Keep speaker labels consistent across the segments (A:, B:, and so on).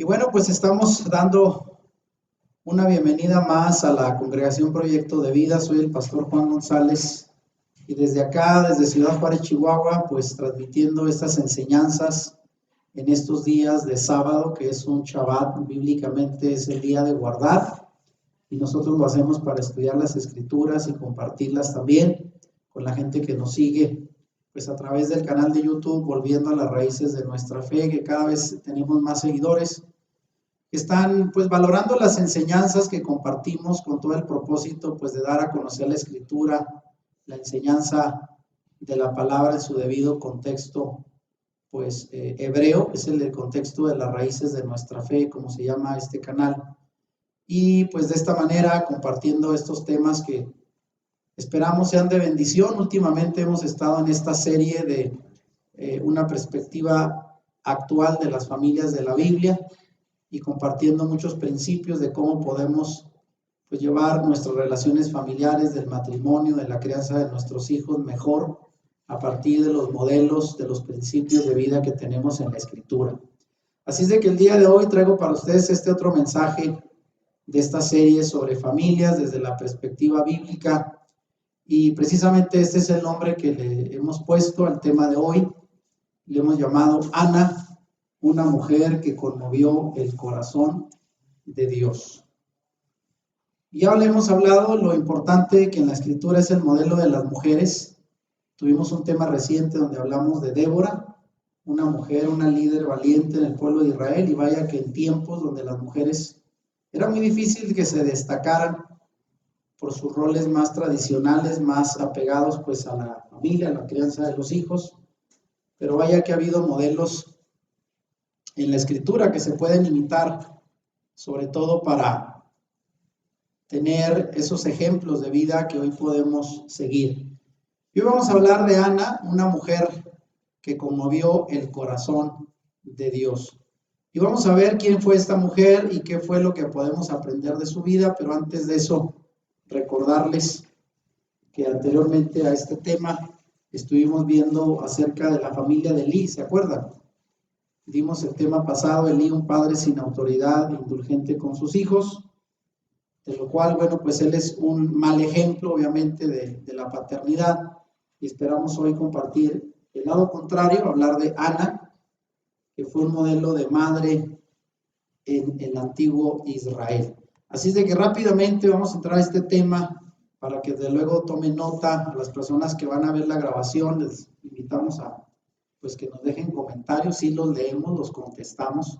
A: Y bueno, pues estamos dando una bienvenida más a la Congregación Proyecto de Vida. Soy el pastor Juan González y desde acá, desde Ciudad Juárez, Chihuahua, pues transmitiendo estas enseñanzas en estos días de sábado, que es un Shabbat, bíblicamente es el día de guardar, y nosotros lo hacemos para estudiar las Escrituras y compartirlas también con la gente que nos sigue, pues a través del canal de YouTube, Volviendo a las Raíces de Nuestra Fe, que cada vez tenemos más seguidores que están pues valorando las enseñanzas que compartimos con todo el propósito pues de dar a conocer la Escritura, la enseñanza de la palabra en su debido contexto pues hebreo, es el contexto de las raíces de nuestra fe, como se llama este canal. Y pues de esta manera compartiendo estos temas que esperamos sean de bendición. Últimamente hemos estado en esta serie de una perspectiva actual de las familias de la Biblia y compartiendo muchos principios de cómo podemos pues llevar nuestras relaciones familiares, del matrimonio, de la crianza de nuestros hijos mejor a partir de los modelos, de los principios de vida que tenemos en la Escritura. Así es de que el día de hoy traigo para ustedes este otro mensaje de esta serie sobre familias desde la perspectiva bíblica, y precisamente este es el nombre que le hemos puesto al tema de hoy. Le hemos llamado Ana, una mujer que conmovió el corazón de Dios. Ya le hemos hablado lo importante que en la Escritura es el modelo de las mujeres. Tuvimos un tema reciente donde hablamos de Débora, una mujer, una líder valiente en el pueblo de Israel, y vaya que en tiempos donde las mujeres era muy difícil que se destacaran por sus roles más tradicionales, más apegados pues a la familia, a la crianza de los hijos, pero vaya que ha habido modelos en la Escritura que se pueden imitar, sobre todo para tener esos ejemplos de vida que hoy podemos seguir. Y hoy vamos a hablar de Ana, una mujer que conmovió el corazón de Dios. Y vamos a ver quién fue esta mujer y qué fue lo que podemos aprender de su vida, pero antes de eso, recordarles que anteriormente a este tema estuvimos viendo acerca de la familia de Elí, ¿se acuerdan? Dimos el tema pasado, Elí, un padre sin autoridad, indulgente con sus hijos, de lo cual, bueno, pues él es un mal ejemplo, obviamente, de la paternidad, y esperamos hoy compartir el lado contrario, hablar de Ana, que fue un modelo de madre en el antiguo Israel. Así es de que rápidamente vamos a entrar a este tema para que desde luego tomen nota. A las personas que van a ver la grabación les invitamos a pues que nos dejen comentarios, sí los leemos, los contestamos,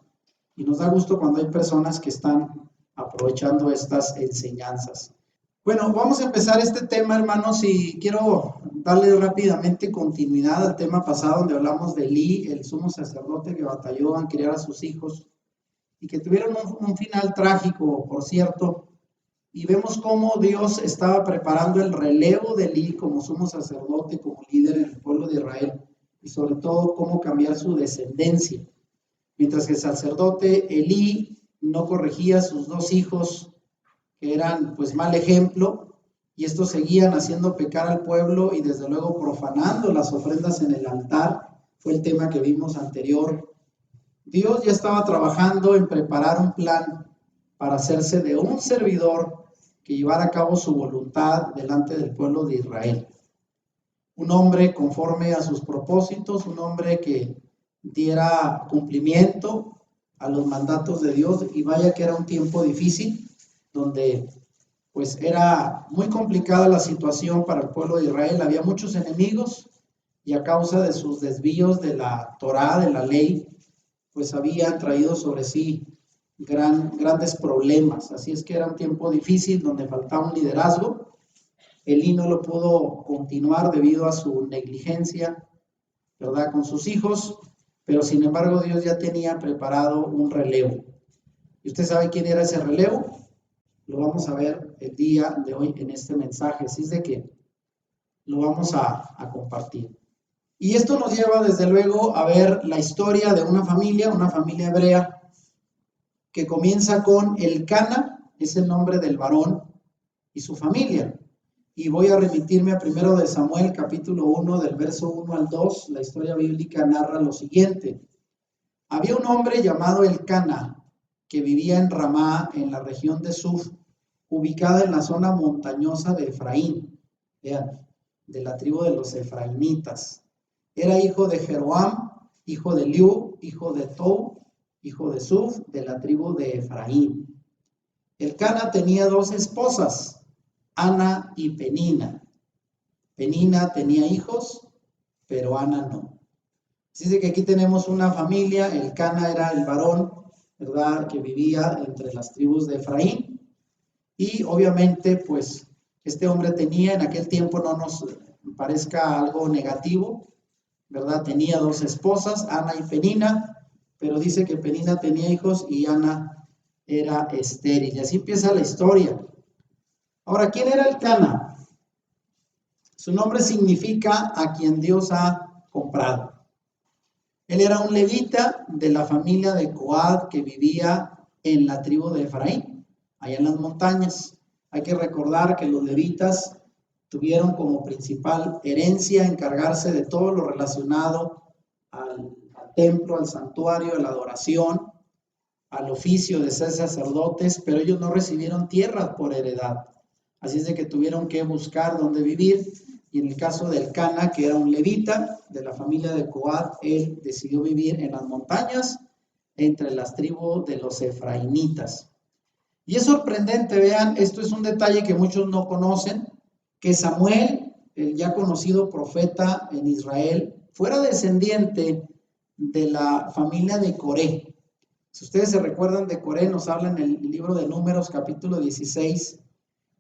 A: y nos da gusto cuando hay personas que están aprovechando estas enseñanzas. Bueno, vamos a empezar este tema, hermanos, y quiero darle rápidamente continuidad al tema pasado donde hablamos de Elí, el sumo sacerdote que batalló en criar a sus hijos y que tuvieron un final trágico, por cierto, y vemos cómo Dios estaba preparando el relevo de Elí como sumo sacerdote, como líder en el pueblo de Israel, y sobre todo cómo cambiar su descendencia. Mientras que el sacerdote Elí no corregía a sus dos hijos, que eran pues mal ejemplo, y estos seguían haciendo pecar al pueblo y desde luego profanando las ofrendas en el altar, fue el tema que vimos anterior. Dios ya estaba trabajando en preparar un plan para hacerse de un servidor que llevara a cabo su voluntad delante del pueblo de Israel. Un hombre conforme a sus propósitos, un hombre que diera cumplimiento a los mandatos de Dios, y vaya que era un tiempo difícil, donde pues era muy complicada la situación para el pueblo de Israel, había muchos enemigos, y a causa de sus desvíos de la Torá, de la ley, pues habían traído sobre sí grandes problemas. Así es que era un tiempo difícil donde faltaba un liderazgo. Elí no lo pudo continuar debido a su negligencia, ¿verdad?, con sus hijos, pero sin embargo Dios ya tenía preparado un relevo. ¿Y usted sabe quién era ese relevo? Lo vamos a ver el día de hoy en este mensaje, así es de que lo vamos a compartir. Y esto nos lleva desde luego a ver la historia de una familia hebrea, que comienza con Elcana, es el nombre del varón, y su familia. Y voy a remitirme a 1 de Samuel, capítulo 1, del verso 1 al 2. La historia bíblica narra lo siguiente. Había un hombre llamado Elcana, que vivía en Ramá, en la región de Suf, ubicada en la zona montañosa de Efraín, vean, de la tribu de los efraimitas. Era hijo de Jeroam, hijo de Liu, hijo de Tou, hijo de Suf, de la tribu de Efraín. Elcana tenía dos esposas, Ana y Penina. Penina tenía hijos, pero Ana no. Así es que aquí tenemos una familia. Elcana era el varón, ¿verdad?, que vivía entre las tribus de Efraín. Y obviamente, pues, este hombre tenía, en aquel tiempo no nos parezca algo negativo, ¿verdad? Tenía dos esposas, Ana y Penina, pero dice que Penina tenía hijos y Ana era estéril. Y así empieza la historia. Ahora, ¿quién era Elcana? Su nombre significa a quien Dios ha comprado. Él era un levita de la familia de Coad que vivía en la tribu de Efraín, allá en las montañas. Hay que recordar que los levitas tuvieron como principal herencia encargarse de todo lo relacionado al templo, al santuario, a la adoración, al oficio de ser sacerdotes, pero ellos no recibieron tierras por heredad. Así es de que tuvieron que buscar dónde vivir. Y en el caso de Elcana, que era un levita de la familia de Coad, él decidió vivir en las montañas entre las tribus de los efraimitas. Y es sorprendente, vean, esto es un detalle que muchos no conocen, que Samuel, el ya conocido profeta en Israel, fuera descendiente de la familia de Coré. Si ustedes se recuerdan de Coré, nos habla en el libro de Números, capítulo 16,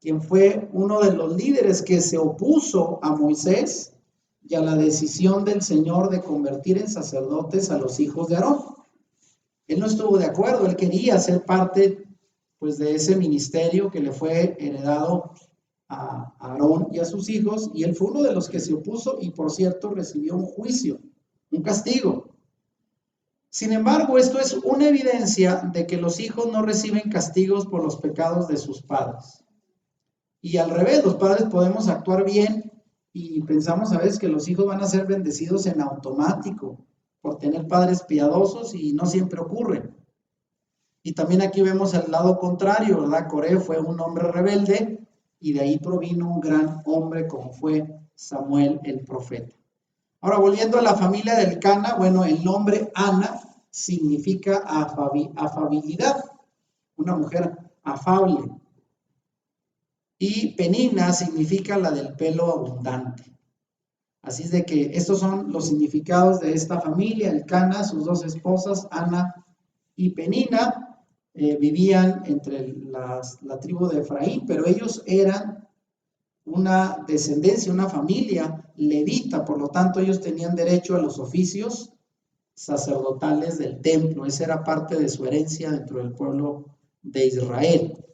A: quien fue uno de los líderes que se opuso a Moisés y a la decisión del Señor de convertir en sacerdotes a los hijos de Aarón. Él no estuvo de acuerdo, él quería ser parte, pues, de ese ministerio que le fue heredado a Aarón y a sus hijos, y él fue uno de los que se opuso y, por cierto, recibió un juicio, un castigo. Sin embargo, esto es una evidencia de que los hijos no reciben castigos por los pecados de sus padres. Y al revés, los padres podemos actuar bien y pensamos a veces que los hijos van a ser bendecidos en automático por tener padres piadosos, y no siempre ocurre. Y también aquí vemos el lado contrario, ¿verdad? Coré fue un hombre rebelde y de ahí provino un gran hombre como fue Samuel el profeta. Ahora, volviendo a la familia del Elcana, bueno, el nombre Ana significa afabilidad, una mujer afable. Y Penina significa la del pelo abundante. Así es de que estos son los significados de esta familia. Elcana, sus dos esposas, Ana y Penina, vivían entre la tribu de Efraín, pero ellos eran una descendencia, una familia levita, por lo tanto ellos tenían derecho a los oficios sacerdotales del templo. Esa era parte de su herencia dentro del pueblo de Israel.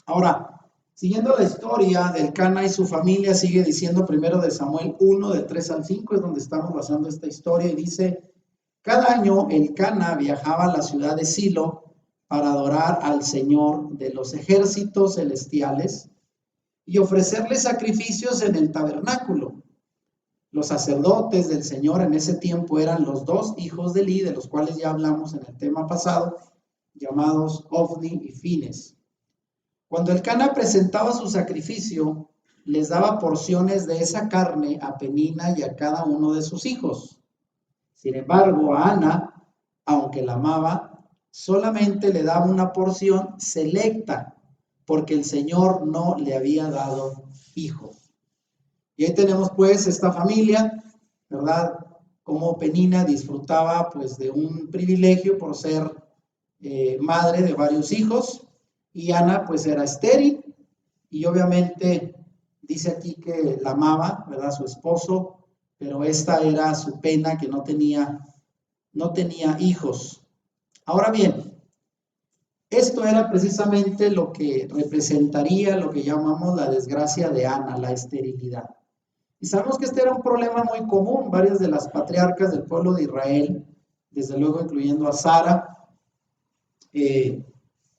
A: Ahora, siguiendo la historia de Elcana y su familia, sigue diciendo primero de Samuel 1, del 3 al 5, es donde estamos basando esta historia, y dice: cada año Elcana viajaba a la ciudad de Silo para adorar al Señor de los ejércitos celestiales y ofrecerle sacrificios en el tabernáculo. Los sacerdotes del Señor en ese tiempo eran los dos hijos de Eli, de los cuales ya hablamos en el tema pasado, llamados Ofni y Fines. Cuando Elcana presentaba su sacrificio, les daba porciones de esa carne a Penina y a cada uno de sus hijos. Sin embargo, a Ana, aunque la amaba, solamente le daba una porción selecta, porque el Señor no le había dado hijos. Y ahí tenemos pues esta familia, ¿verdad? Como Penina disfrutaba pues de un privilegio por ser madre de varios hijos, y Ana pues era estéril, y obviamente dice aquí que la amaba, ¿verdad? Su esposo, pero esta era su pena, que no tenía hijos. Ahora bien, esto era precisamente lo que representaría lo que llamamos la desgracia de Ana, la esterilidad. Y sabemos que este era un problema muy común. Varias de las patriarcas del pueblo de Israel, desde luego incluyendo a Sara,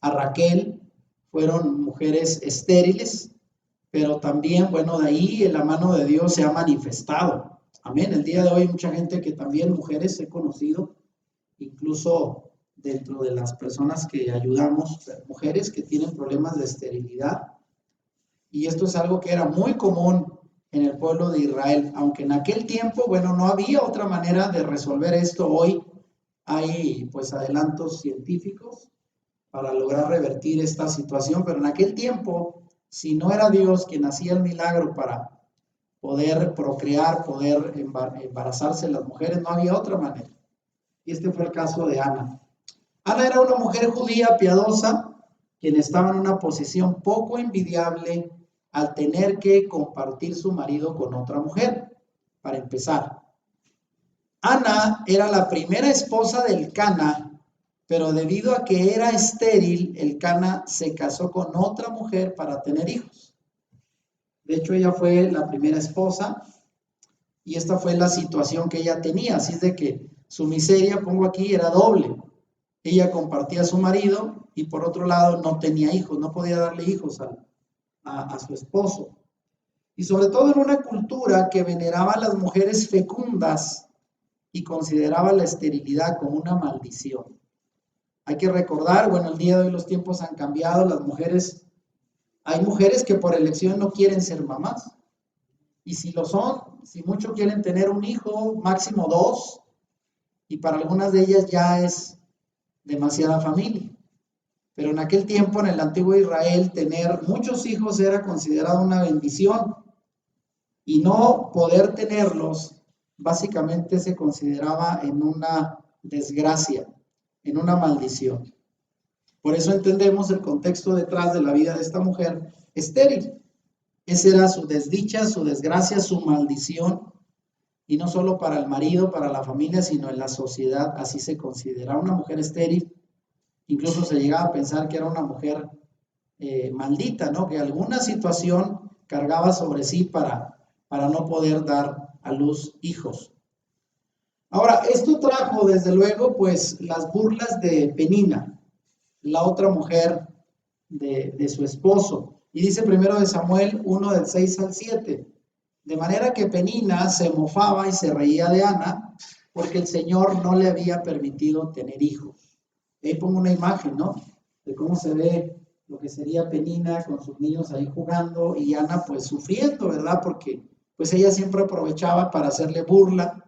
A: a Raquel, fueron mujeres estériles, pero también, bueno, de ahí la mano de Dios se ha manifestado. Amén. El día de hoy mucha gente que también, mujeres, he conocido, incluso dentro de las personas que ayudamos, mujeres que tienen problemas de esterilidad. Y esto es algo que era muy común en el pueblo de Israel, aunque en aquel tiempo, bueno, no había otra manera de resolver esto. Hoy hay pues adelantos científicos para lograr revertir esta situación, pero en aquel tiempo, si no era Dios quien hacía el milagro para poder procrear, poder embarazarse las mujeres, no había otra manera. Y este fue el caso de Ana. Ana era una mujer judía piadosa, quien estaba en una posición poco envidiable al tener que compartir su marido con otra mujer. Para empezar, Ana era la primera esposa del Cana, pero debido a que era estéril, el Cana se casó con otra mujer para tener hijos. De hecho, ella fue la primera esposa y esta fue la situación que ella tenía. Así es de que su miseria, pongo aquí, era doble. Ella compartía a su marido y por otro lado no tenía hijos, no podía darle hijos a su esposo. Y sobre todo en una cultura que veneraba a las mujeres fecundas y consideraba la esterilidad como una maldición. Hay que recordar, bueno, el día de hoy los tiempos han cambiado, las mujeres, hay mujeres que por elección no quieren ser mamás. Y si lo son, si mucho quieren tener un hijo, máximo 2, y para algunas de ellas ya es demasiada familia. Pero en aquel tiempo, en el antiguo Israel, tener muchos hijos era considerado una bendición. Y no poder tenerlos, básicamente se consideraba en una desgracia, en una maldición. Por eso entendemos el contexto detrás de la vida de esta mujer estéril. Esa era su desdicha, su desgracia, su maldición. Y no solo para el marido, para la familia, sino en la sociedad, así se consideraba una mujer estéril. Incluso se llegaba a pensar que era una mujer maldita, ¿no? Que alguna situación cargaba sobre sí para no poder dar a luz hijos. Ahora, esto trajo desde luego pues las burlas de Penina, la otra mujer de su esposo. Y dice primero de Samuel 1 del 6 al 7. De manera que Penina se mofaba y se reía de Ana porque el Señor no le había permitido tener hijos. Ahí pongo una imagen, ¿no? De cómo se ve lo que sería Penina con sus niños ahí jugando y Ana pues sufriendo, ¿verdad? Porque pues ella siempre aprovechaba para hacerle burla,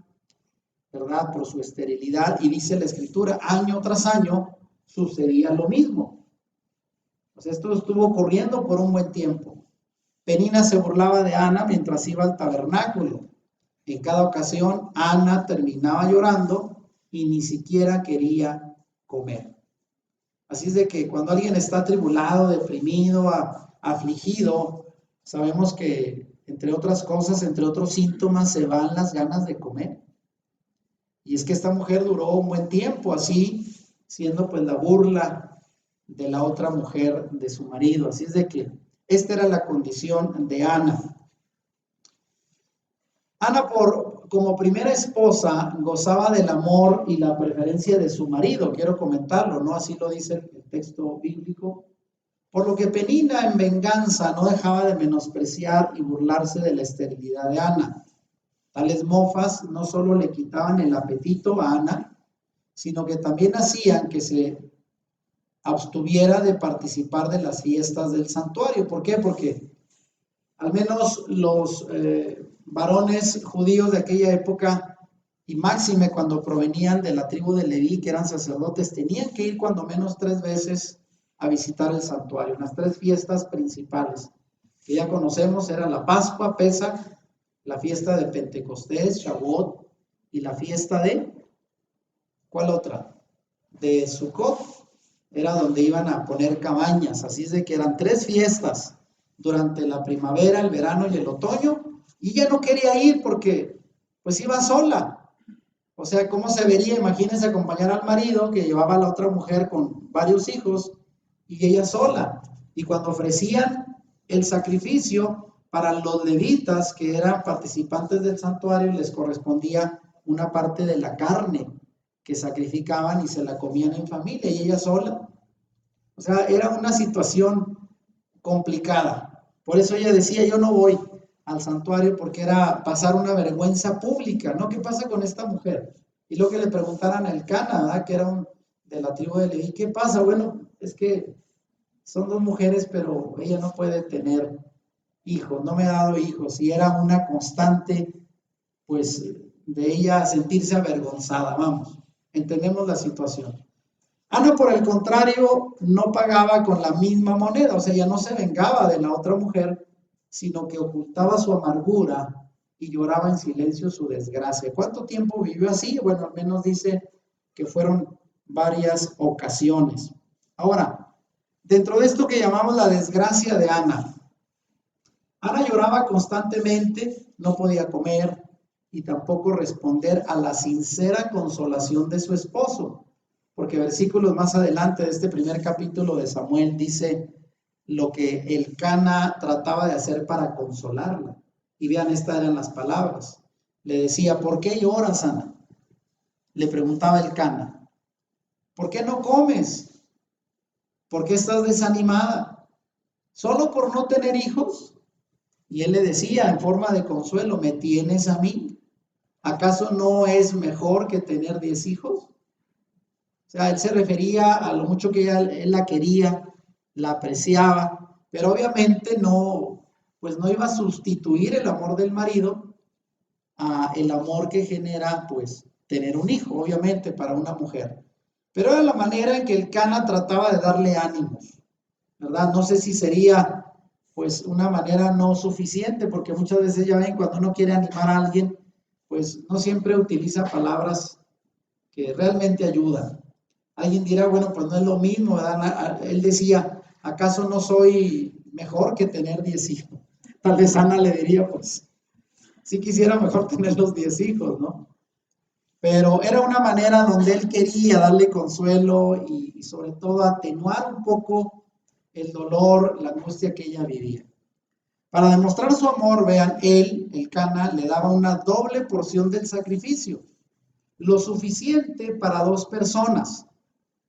A: ¿verdad? Por su esterilidad. Y dice la Escritura, año tras año sucedía lo mismo. Pues esto estuvo ocurriendo por un buen tiempo. Penina se burlaba de Ana mientras iba al tabernáculo. En cada ocasión, Ana terminaba llorando y ni siquiera quería comer. Así es de que cuando alguien está atribulado, deprimido, afligido, sabemos que, entre otras cosas, entre otros síntomas, se van las ganas de comer. Y es que esta mujer duró un buen tiempo así, siendo pues la burla de la otra mujer de su marido. Así es de que esta era la condición de Ana. Ana, como primera esposa, gozaba del amor y la preferencia de su marido. Quiero comentarlo, ¿no? Así lo dice el texto bíblico. Por lo que Penina, en venganza, no dejaba de menospreciar y burlarse de la esterilidad de Ana. Tales mofas no solo le quitaban el apetito a Ana, sino que también hacían que se abstuviera de participar de las fiestas del santuario. ¿Por qué? Porque al menos los varones judíos de aquella época, y máxime cuando provenían de la tribu de Leví, que eran sacerdotes, tenían que ir cuando menos 3 veces a visitar el santuario. Las 3 fiestas principales que ya conocemos eran la Pascua, Pesaj, la fiesta de Pentecostés, Shavuot, y la fiesta de, ¿cuál otra? De Sukkot, era donde iban a poner cabañas. Así es de que eran 3 fiestas durante la primavera, el verano y el otoño, y ella no quería ir porque pues iba sola. O sea, ¿cómo se vería? Imagínense acompañar al marido que llevaba a la otra mujer con varios hijos y ella sola. Y cuando ofrecían el sacrificio para los levitas, que eran participantes del santuario, les correspondía una parte de la carne que sacrificaban y se la comían en familia y ella sola. O sea, era una situación complicada. Por eso ella decía, yo no voy al santuario porque era pasar una vergüenza pública, ¿no? ¿Qué pasa con esta mujer? Y lo que le preguntaran al Cana, ¿verdad? Que era un de la tribu de Leví. ¿Qué pasa? Bueno, es que son dos mujeres, pero ella no puede tener hijos, no me ha dado hijos. Y era una constante, pues, de ella sentirse avergonzada, vamos, entendemos la situación. Ana, por el contrario, no pagaba con la misma moneda, o sea, ella no se vengaba de la otra mujer, sino que ocultaba su amargura y lloraba en silencio su desgracia. ¿Cuánto tiempo vivió así? Bueno, al menos dice que fueron varias ocasiones. Ahora, dentro de esto que llamamos la desgracia de Ana, Ana lloraba constantemente, no podía comer y tampoco responder a la sincera consolación de su esposo, porque versículos más adelante de este primer capítulo de Samuel dice lo que el Cana trataba de hacer para consolarla. Y vean, estas eran las palabras. Le decía, ¿por qué lloras, Ana? Le preguntaba el Cana, ¿por qué no comes? ¿Por qué estás desanimada? ¿Solo por no tener hijos? Y él le decía en forma de consuelo, ¿me tienes a mí? ¿Acaso no es mejor que tener 10 hijos? O sea, él se refería a lo mucho que él la quería, la apreciaba, pero obviamente no, pues no iba a sustituir el amor del marido a el amor que genera, pues, tener un hijo, obviamente, para una mujer. Pero era la manera en que el Cana trataba de darle ánimos, ¿verdad? No sé si sería, pues, una manera no suficiente, porque muchas veces ya ven, cuando uno quiere animar a alguien, pues no siempre utiliza palabras que realmente ayudan. Alguien dirá, bueno, pues no es lo mismo, ¿verdad? Él decía, ¿acaso no soy mejor que tener 10 hijos? Tal vez Ana le diría, pues, sí quisiera mejor tener los 10 hijos, ¿no? Pero era una manera donde él quería darle consuelo y sobre todo atenuar un poco el dolor, la angustia que ella vivía. Para demostrar su amor, vean, él, el Cana, le daba una doble porción del sacrificio, lo suficiente para 2 personas.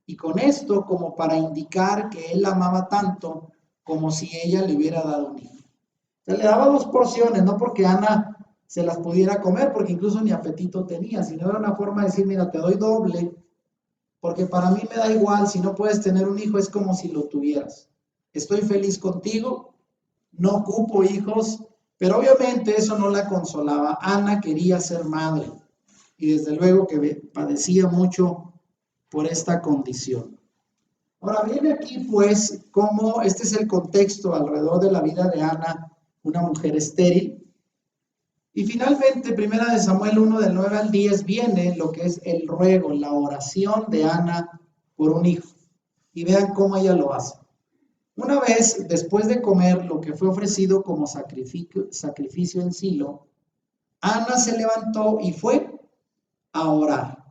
A: Y con esto como para indicar que él la amaba tanto como si ella le hubiera dado un hijo. O sea, le daba 2 porciones, no porque Ana se las pudiera comer, porque incluso ni apetito tenía, sino era una forma de decir, mira, te doy doble, porque para mí me da igual, si no puedes tener un hijo es como si lo tuvieras. Estoy feliz contigo, no ocupo hijos, pero obviamente eso no la consolaba. Ana quería ser madre y desde luego que padecía mucho por esta condición. Ahora viene aquí pues cómo este es el contexto alrededor de la vida de Ana, una mujer estéril. Y finalmente, primera de Samuel 1 del 9 al 10 viene lo que es el ruego, la oración de Ana por un hijo. Y vean cómo ella lo hace. Una vez, después de comer lo que fue ofrecido como sacrificio en Silo, Ana se levantó y fue a orar.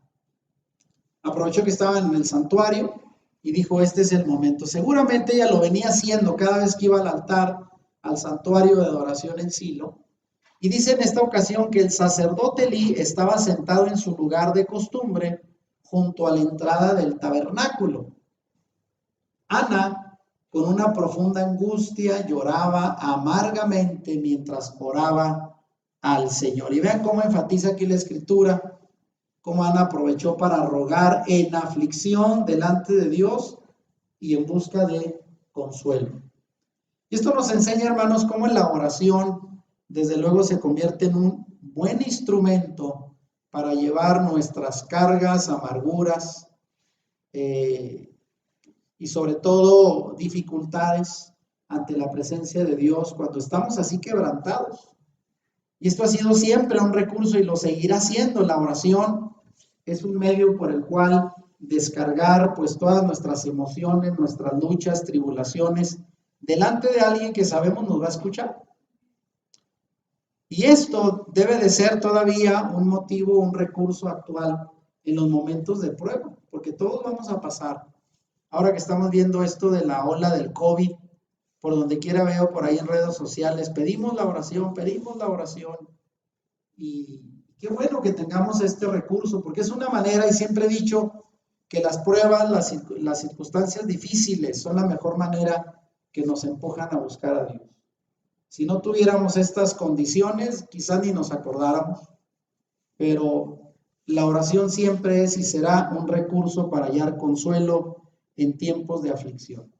A: Aprovechó que estaba en el santuario y dijo, este es el momento. Seguramente ella lo venía haciendo cada vez que iba al altar, al santuario de adoración en Silo. Y dice en esta ocasión que el sacerdote Elí estaba sentado en su lugar de costumbre junto a la entrada del tabernáculo. Ana, con una profunda angustia, lloraba amargamente mientras oraba al Señor. Y vean cómo enfatiza aquí la escritura, cómo Ana aprovechó para rogar en aflicción delante de Dios y en busca de consuelo. Y esto nos enseña, hermanos, cómo en la oración, desde luego, se convierte en un buen instrumento para llevar nuestras cargas, amarguras y sobre todo dificultades ante la presencia de Dios cuando estamos así quebrantados. Y esto ha sido siempre un recurso y lo seguirá siendo. La oración es un medio por el cual descargar pues todas nuestras emociones, nuestras luchas, tribulaciones, delante de alguien que sabemos nos va a escuchar. Y esto debe de ser todavía un motivo, un recurso actual en los momentos de prueba, porque todos vamos a pasar. Ahora que estamos viendo esto de la ola del COVID, por donde quiera veo por ahí en redes sociales, pedimos la oración. Y qué bueno que tengamos este recurso, porque es una manera, y siempre he dicho que las pruebas, las circunstancias difíciles son la mejor manera que nos empujan a buscar a Dios. Si no tuviéramos estas condiciones, quizás ni nos acordáramos, pero la oración siempre es y será un recurso para hallar consuelo en tiempos de aflicción.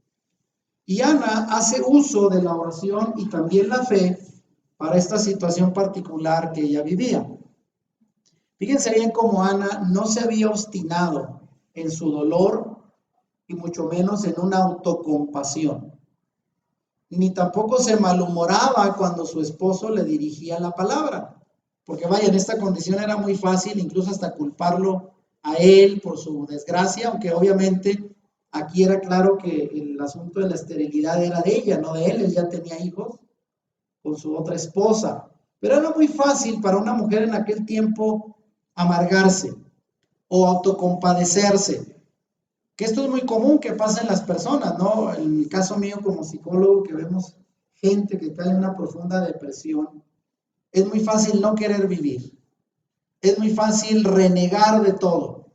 A: Y Ana hace uso de la oración y también la fe para esta situación particular que ella vivía. Fíjense bien cómo Ana no se había obstinado en su dolor y mucho menos en una autocompasión, ni tampoco se malhumoraba cuando su esposo le dirigía la palabra, porque vaya, en esta condición era muy fácil incluso hasta culparlo a él por su desgracia, aunque obviamente aquí era claro que el asunto de la esterilidad era de ella, no de él. Él ya tenía hijos con su otra esposa, pero era muy fácil para una mujer en aquel tiempo amargarse o autocompadecerse, que esto es muy común que pasa en las personas, ¿no? En mi caso mío como psicólogo, que vemos gente que cae en una profunda depresión, es muy fácil no querer vivir, es muy fácil renegar de todo,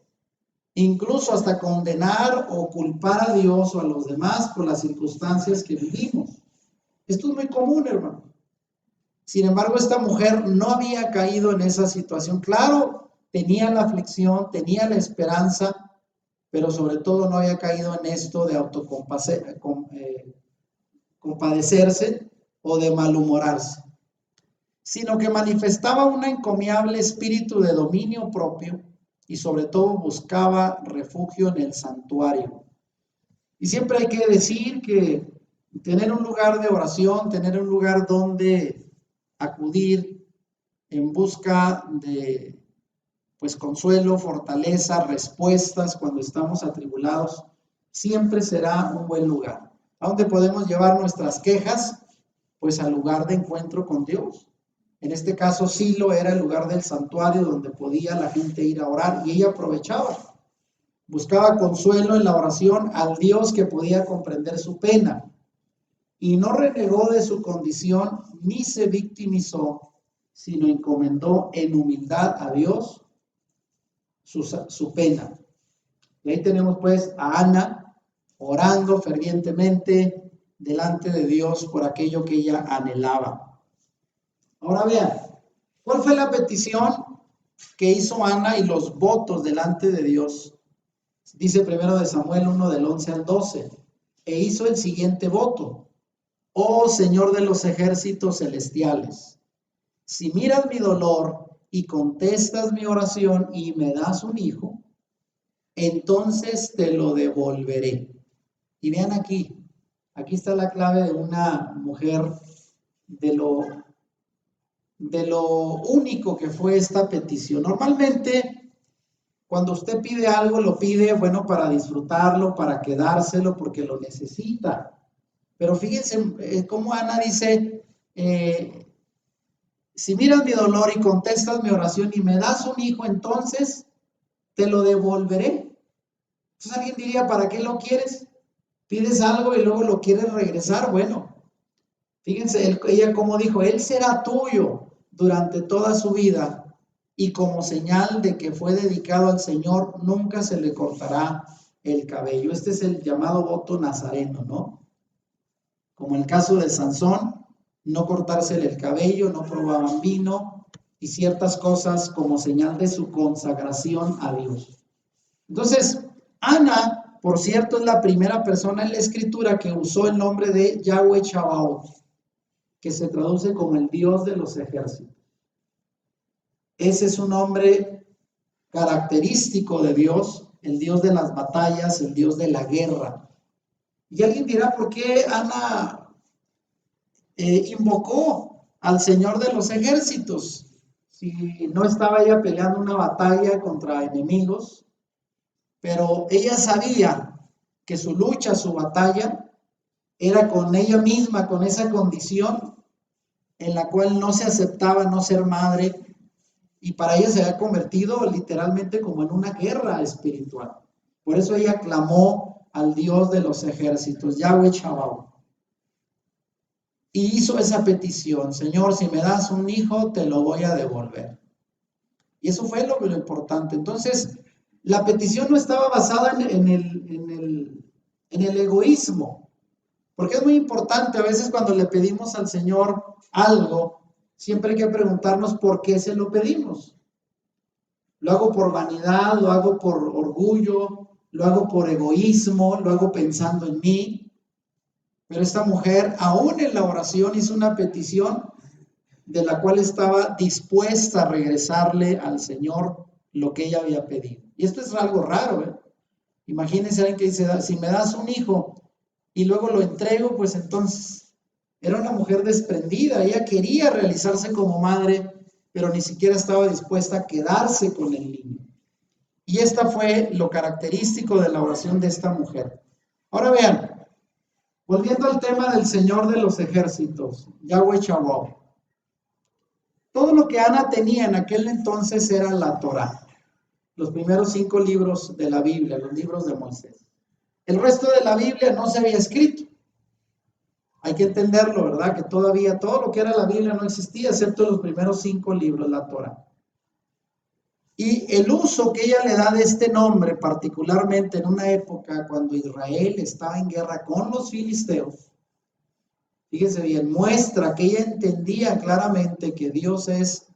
A: incluso hasta condenar o culpar a Dios o a los demás por las circunstancias que vivimos. Esto es muy común, hermano. Sin embargo, esta mujer no había caído en esa situación. Claro, tenía la aflicción, tenía la esperanza, pero sobre todo no había caído en esto de compadecerse o de malhumorarse, sino que manifestaba un encomiable espíritu de dominio propio y sobre todo buscaba refugio en el santuario. Y siempre hay que decir que tener un lugar de oración, tener un lugar donde acudir en busca de pues consuelo, fortaleza, respuestas cuando estamos atribulados, siempre será un buen lugar. ¿A dónde podemos llevar nuestras quejas? Pues al lugar de encuentro con Dios. En este caso, Silo era el lugar del santuario donde podía la gente ir a orar y ella aprovechaba. Buscaba consuelo en la oración al Dios que podía comprender su pena y no renegó de su condición ni se victimizó, sino encomendó en humildad a Dios su pena. Y ahí tenemos pues a Ana orando fervientemente delante de Dios por aquello que ella anhelaba. Ahora vean, ¿cuál fue la petición que hizo Ana y los votos delante de Dios? Dice primero de Samuel 1 del 11 al 12. E hizo el siguiente voto: oh Señor de los ejércitos celestiales, si miras mi dolor y contestas mi oración y me das un hijo, entonces te lo devolveré. Y vean aquí está la clave de una mujer, de lo único que fue esta petición. Normalmente, cuando usted pide algo, lo pide, bueno, para disfrutarlo, para quedárselo, porque lo necesita. Pero fíjense cómo Ana dice, si miras mi dolor y contestas mi oración y me das un hijo, entonces te lo devolveré. Entonces alguien diría, ¿para qué lo quieres? Pides algo y luego lo quieres regresar. Bueno, fíjense, ella como dijo, él será tuyo durante toda su vida y como señal de que fue dedicado al Señor, nunca se le cortará el cabello. Este es el llamado voto nazareno, ¿no? Como el caso de Sansón, no cortársele el cabello, no probaban vino y ciertas cosas como señal de su consagración a Dios. Entonces, Ana, por cierto, es la primera persona en la escritura que usó el nombre de Yahweh Chabaoth, que se traduce como el Dios de los ejércitos. Ese es un nombre característico de Dios, el Dios de las batallas, el Dios de la guerra. Y alguien dirá, ¿por qué Ana invocó al Señor de los ejércitos? Si no estaba ella peleando una batalla contra enemigos, pero ella sabía que su lucha, su batalla, era con ella misma, con esa condición en la cual no se aceptaba no ser madre, y para ella se había convertido literalmente como en una guerra espiritual. Por eso ella clamó al Dios de los ejércitos, Yahweh Chabaoth, y hizo esa petición: Señor, si me das un hijo, te lo voy a devolver. Y eso fue lo importante. Entonces, la petición no estaba basada en el egoísmo, porque es muy importante a veces cuando le pedimos al Señor algo, siempre hay que preguntarnos por qué se lo pedimos. Lo hago por vanidad, lo hago por orgullo, lo hago por egoísmo, lo hago pensando en mí. Pero esta mujer, aún en la oración, hizo una petición de la cual estaba dispuesta a regresarle al Señor lo que ella había pedido. Y esto es algo raro, ¿eh? Imagínense alguien que dice, si me das un hijo y luego lo entrego, pues entonces era una mujer desprendida. Ella quería realizarse como madre, pero ni siquiera estaba dispuesta a quedarse con el niño. Y esta fue lo característico de la oración de esta mujer. Ahora vean, volviendo al tema del Señor de los ejércitos, Yahweh Shabbat. Todo lo que Ana tenía en aquel entonces era la Torá, los primeros 5 libros de la Biblia, los libros de Moisés. El resto de la Biblia no se había escrito. Hay que entenderlo, ¿verdad? Que todavía todo lo que era la Biblia no existía, excepto los primeros 5 libros, la Torá. Y el uso que ella le da de este nombre, particularmente en una época cuando Israel estaba en guerra con los filisteos, fíjense bien, muestra que ella entendía claramente que Dios es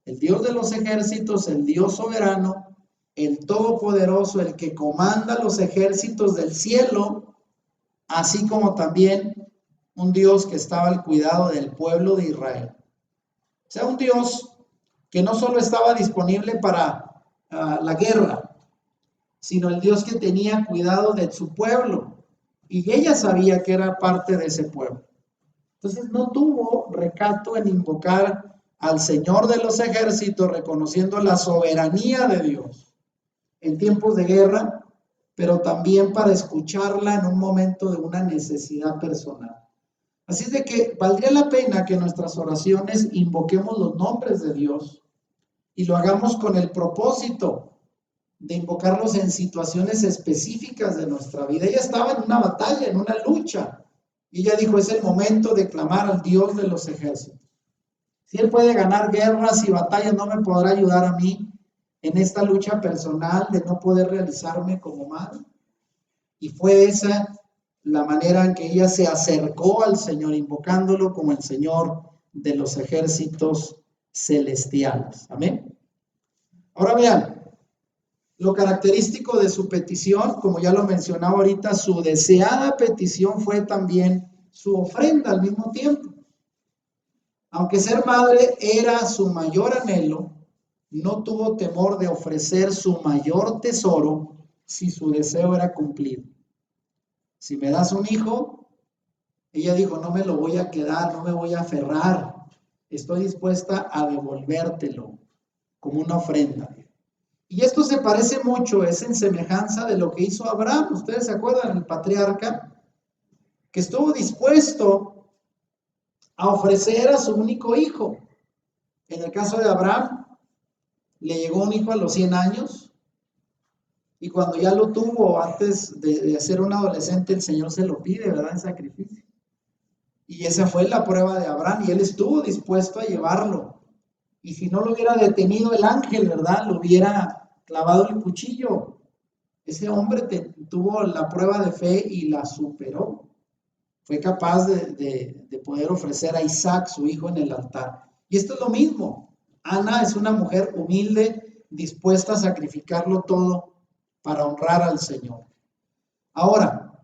A: el Dios de los ejércitos, el Dios soberano, el todopoderoso, el que comanda los ejércitos del cielo, así como también un Dios que estaba al cuidado del pueblo de Israel. O sea, un Dios que no solo estaba disponible para la guerra, sino el Dios que tenía cuidado de su pueblo. Y ella sabía que era parte de ese pueblo. Entonces no tuvo recato en invocar al Señor de los ejércitos, reconociendo la soberanía de Dios en tiempos de guerra, pero también para escucharla en un momento de una necesidad personal. Así es de que valdría la pena que en nuestras oraciones invoquemos los nombres de Dios y lo hagamos con el propósito de invocarlos en situaciones específicas de nuestra vida. Ella estaba en una batalla, en una lucha, y ella dijo, es el momento de clamar al Dios de los ejércitos. Si Él puede ganar guerras y batallas, ¿no me podrá ayudar a mí en esta lucha personal de no poder realizarme como madre? Y fue esa la manera en que ella se acercó al Señor, invocándolo como el Señor de los ejércitos celestiales. Amén. Ahora vean, lo característico de su petición, como ya lo mencionaba ahorita, su deseada petición fue también su ofrenda al mismo tiempo. Aunque ser madre era su mayor anhelo, no tuvo temor de ofrecer su mayor tesoro si su deseo era cumplido. Si me das un hijo, ella dijo, no me lo voy a quedar, no me voy a aferrar, estoy dispuesta a devolvértelo como una ofrenda. Y esto se parece mucho, es en semejanza de lo que hizo Abraham. Ustedes se acuerdan, el patriarca, que estuvo dispuesto a ofrecer a su único hijo. En el caso de Abraham, le llegó un hijo a los 100 años y cuando ya lo tuvo, antes de ser un adolescente, el Señor se lo pide, ¿verdad? En sacrificio. Y esa fue la prueba de Abraham y él estuvo dispuesto a llevarlo. Y si no lo hubiera detenido el ángel, ¿verdad? Lo hubiera clavado el cuchillo. Ese hombre tuvo la prueba de fe y la superó. Fue capaz de poder ofrecer a Isaac, su hijo, en el altar. Y esto es lo mismo. Ana es una mujer humilde, dispuesta a sacrificarlo todo para honrar al Señor. Ahora,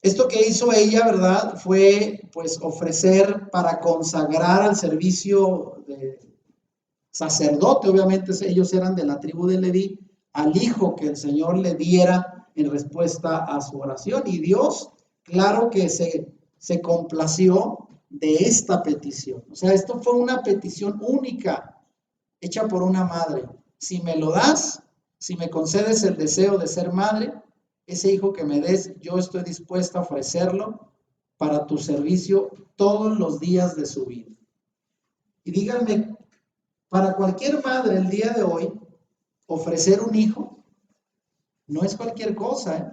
A: esto que hizo ella, ¿verdad? Fue pues ofrecer para consagrar al servicio de sacerdote, obviamente ellos eran de la tribu de Leví, al hijo que el Señor le diera en respuesta a su oración. Y Dios, claro que se complació de esta petición. O sea, esto fue una petición única, hecha por una madre. Si me lo das, si me concedes el deseo de ser madre, ese hijo que me des, yo estoy dispuesta a ofrecerlo para tu servicio todos los días de su vida. Y díganme, para cualquier madre el día de hoy, ofrecer un hijo no es cualquier cosa, ¿eh?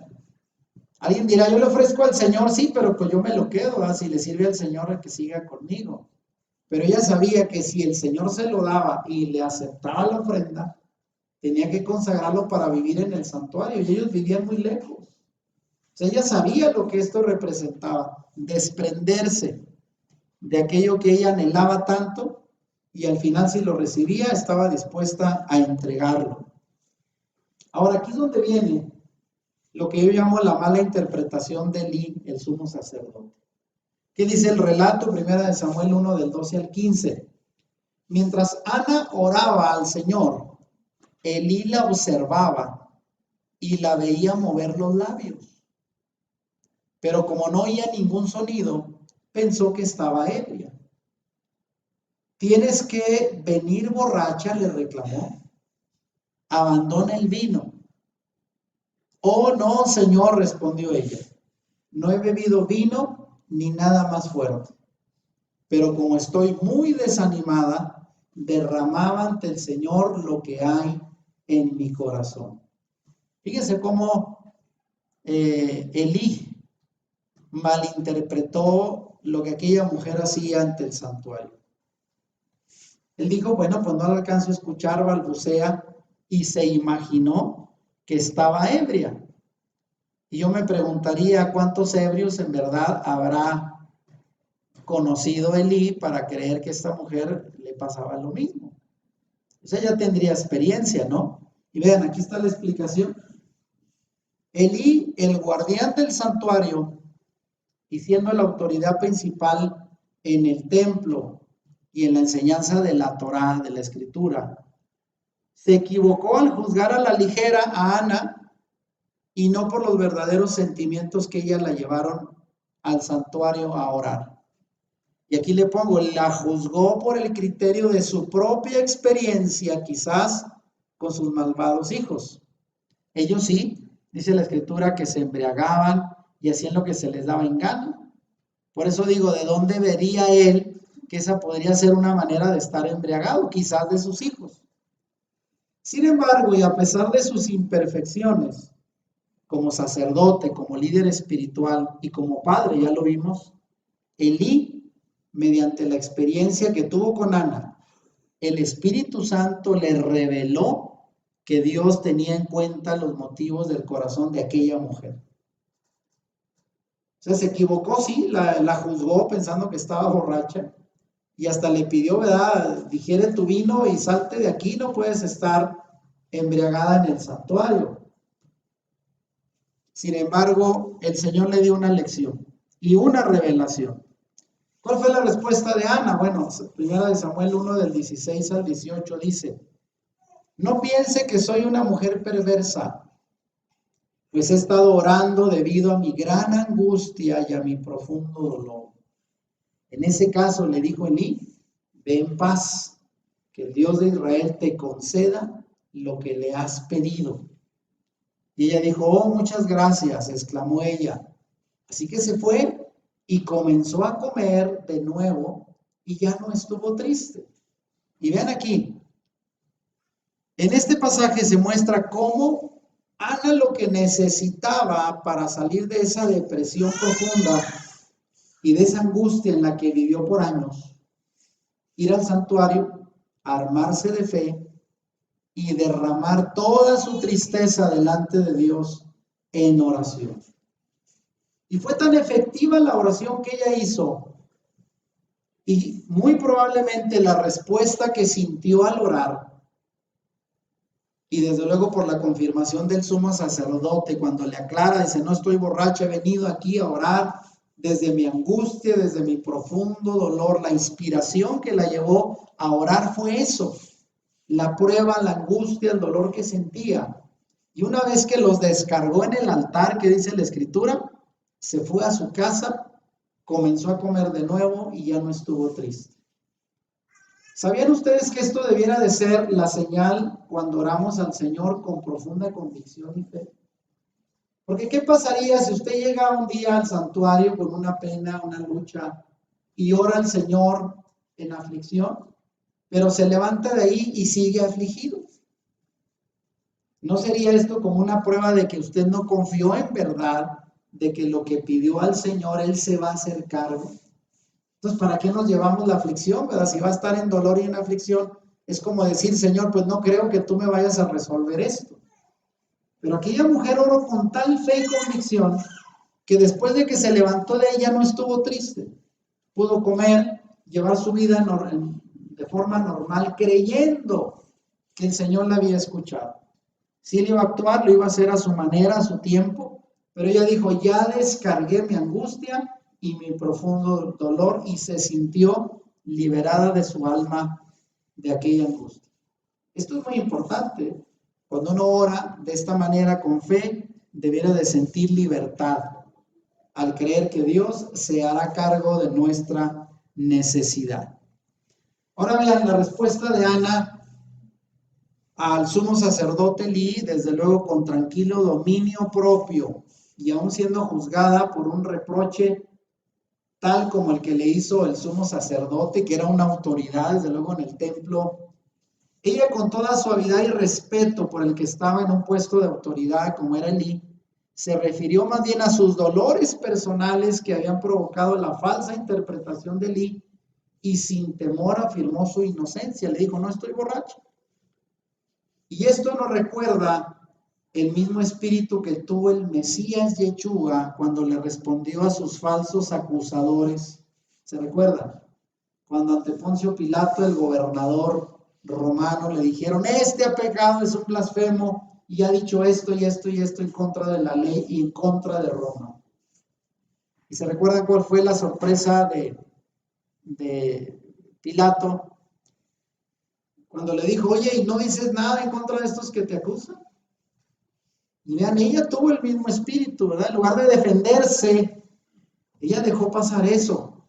A: Alguien dirá, yo le ofrezco al Señor, sí, pero pues yo me lo quedo, ¿verdad? Si le sirve al Señor a que siga conmigo. Pero ella sabía que si el Señor se lo daba y le aceptaba la ofrenda, tenía que consagrarlo para vivir en el santuario y ellos vivían muy lejos. O sea, ella sabía lo que esto representaba, desprenderse de aquello que ella anhelaba tanto y al final, si lo recibía, estaba dispuesta a entregarlo. Ahora, aquí es donde viene lo que yo llamo la mala interpretación de Elí, el sumo sacerdote. ¿Qué dice el relato? Primera de Samuel 1, del 12 al 15. Mientras Ana oraba al Señor, Elí la observaba y la veía mover los labios. Pero como no oía ningún sonido, pensó que estaba ebria. Tienes que venir borracha, le reclamó. Abandona el vino. Oh, no, Señor, respondió ella. No he bebido vino ni nada más fuerte. Pero como estoy muy desanimada, derramaba ante el Señor lo que hay en mi corazón. Fíjense cómo Elí malinterpretó lo que aquella mujer hacía ante el santuario. Él dijo, bueno, pues no la alcanzo a escuchar, balbucea, y se imaginó que estaba ebria. Y yo me preguntaría cuántos ebrios en verdad habrá conocido Elí para creer que a esta mujer le pasaba lo mismo. O sea, ya tendría experiencia, ¿no? Y vean, aquí está la explicación. Elí, el guardián del santuario, y siendo la autoridad principal en el templo y en la enseñanza de la Torá, de la Escritura, se equivocó al juzgar a la ligera a Ana y no por los verdaderos sentimientos que ella la llevaron al santuario a orar. Y aquí le pongo, la juzgó por el criterio de su propia experiencia, quizás con sus malvados hijos. Ellos sí, dice la Escritura, que se embriagaban y hacían lo que se les daba en gana. Por eso digo, ¿de dónde vería él que esa podría ser una manera de estar embriagado? Quizás de sus hijos. Sin embargo, y a pesar de sus imperfecciones, como sacerdote, como líder espiritual y como padre, ya lo vimos, Elí, mediante la experiencia que tuvo con Ana, el Espíritu Santo le reveló que Dios tenía en cuenta los motivos del corazón de aquella mujer. O sea, se equivocó, sí, la juzgó pensando que estaba borracha y hasta le pidió, ¿verdad? Digiere tu vino y salte de aquí, no puedes estar embriagada en el santuario. Sin embargo, el Señor le dio una lección y una revelación. ¿Cuál fue la respuesta de Ana? Bueno, primera de Samuel 1 del 16 al 18 dice, no piense que soy una mujer perversa, pues he estado orando debido a mi gran angustia y a mi profundo dolor. En ese caso le dijo Elí, ve en paz, que el Dios de Israel te conceda lo que le has pedido. Y ella dijo, oh, muchas gracias, exclamó ella. Así que se fue y comenzó a comer de nuevo y ya no estuvo triste. Y vean aquí, en este pasaje se muestra cómo Ana lo que necesitaba para salir de esa depresión profunda y de esa angustia en la que vivió por años, ir al santuario, armarse de fe y derramar toda su tristeza delante de Dios en oración. Y fue tan efectiva la oración que ella hizo y muy probablemente la respuesta que sintió al orar y desde luego por la confirmación del sumo sacerdote cuando le aclara, dice, no estoy borracha, he venido aquí a orar desde mi angustia, desde mi profundo dolor. La inspiración que la llevó a orar fue eso, la prueba, la angustia, el dolor que sentía. Y una vez que los descargó en el altar, que dice la Escritura, se fue a su casa, comenzó a comer de nuevo y ya no estuvo triste. ¿Sabían ustedes que esto debiera de ser la señal cuando oramos al Señor con profunda convicción y fe? Porque ¿qué pasaría si usted llega un día al santuario con una pena, una lucha y ora al Señor en aflicción, pero se levanta de ahí y sigue afligido? ¿No sería esto como una prueba de que usted no confió en verdad, de que lo que pidió al Señor, Él se va a hacer cargo? Entonces, ¿para qué nos llevamos la aflicción, verdad? Si va a estar en dolor y en aflicción, es como decir, Señor, pues no creo que tú me vayas a resolver esto. Pero aquella mujer oró con tal fe y convicción que después de que se levantó de ella no estuvo triste. Pudo comer, llevar su vida de forma normal, creyendo que el Señor la había escuchado. Si él iba a actuar, lo iba a hacer a su manera, a su tiempo, pero ella dijo, ya descargué mi angustia y mi profundo dolor, y se sintió liberada de su alma de aquella angustia. Esto es muy importante. Cuando uno ora de esta manera con fe, debiera de sentir libertad al creer que Dios se hará cargo de nuestra necesidad. Ahora vean la respuesta de Ana al sumo sacerdote Elí, desde luego con tranquilo dominio propio, y aún siendo juzgada por un reproche tal como el que le hizo el sumo sacerdote, que era una autoridad, desde luego, en el templo. Ella, con toda suavidad y respeto por el que estaba en un puesto de autoridad, como era Elí, se refirió más bien a sus dolores personales que habían provocado la falsa interpretación de Elí, y sin temor afirmó su inocencia. Le dijo, no estoy borracho. Y esto nos recuerda el mismo espíritu que tuvo el Mesías Yeshua cuando le respondió a sus falsos acusadores. ¿Se recuerda? Cuando ante Poncio Pilato, el gobernador romano, le dijeron, este ha pecado, es un blasfemo, y ha dicho esto y esto y esto en contra de la ley y en contra de Roma. ¿Y se recuerdan cuál fue la sorpresa de Pilato? Cuando le dijo, oye, ¿y no dices nada en contra de estos que te acusan? Y vean, ella tuvo el mismo espíritu, ¿verdad? En lugar de defenderse, ella dejó pasar eso.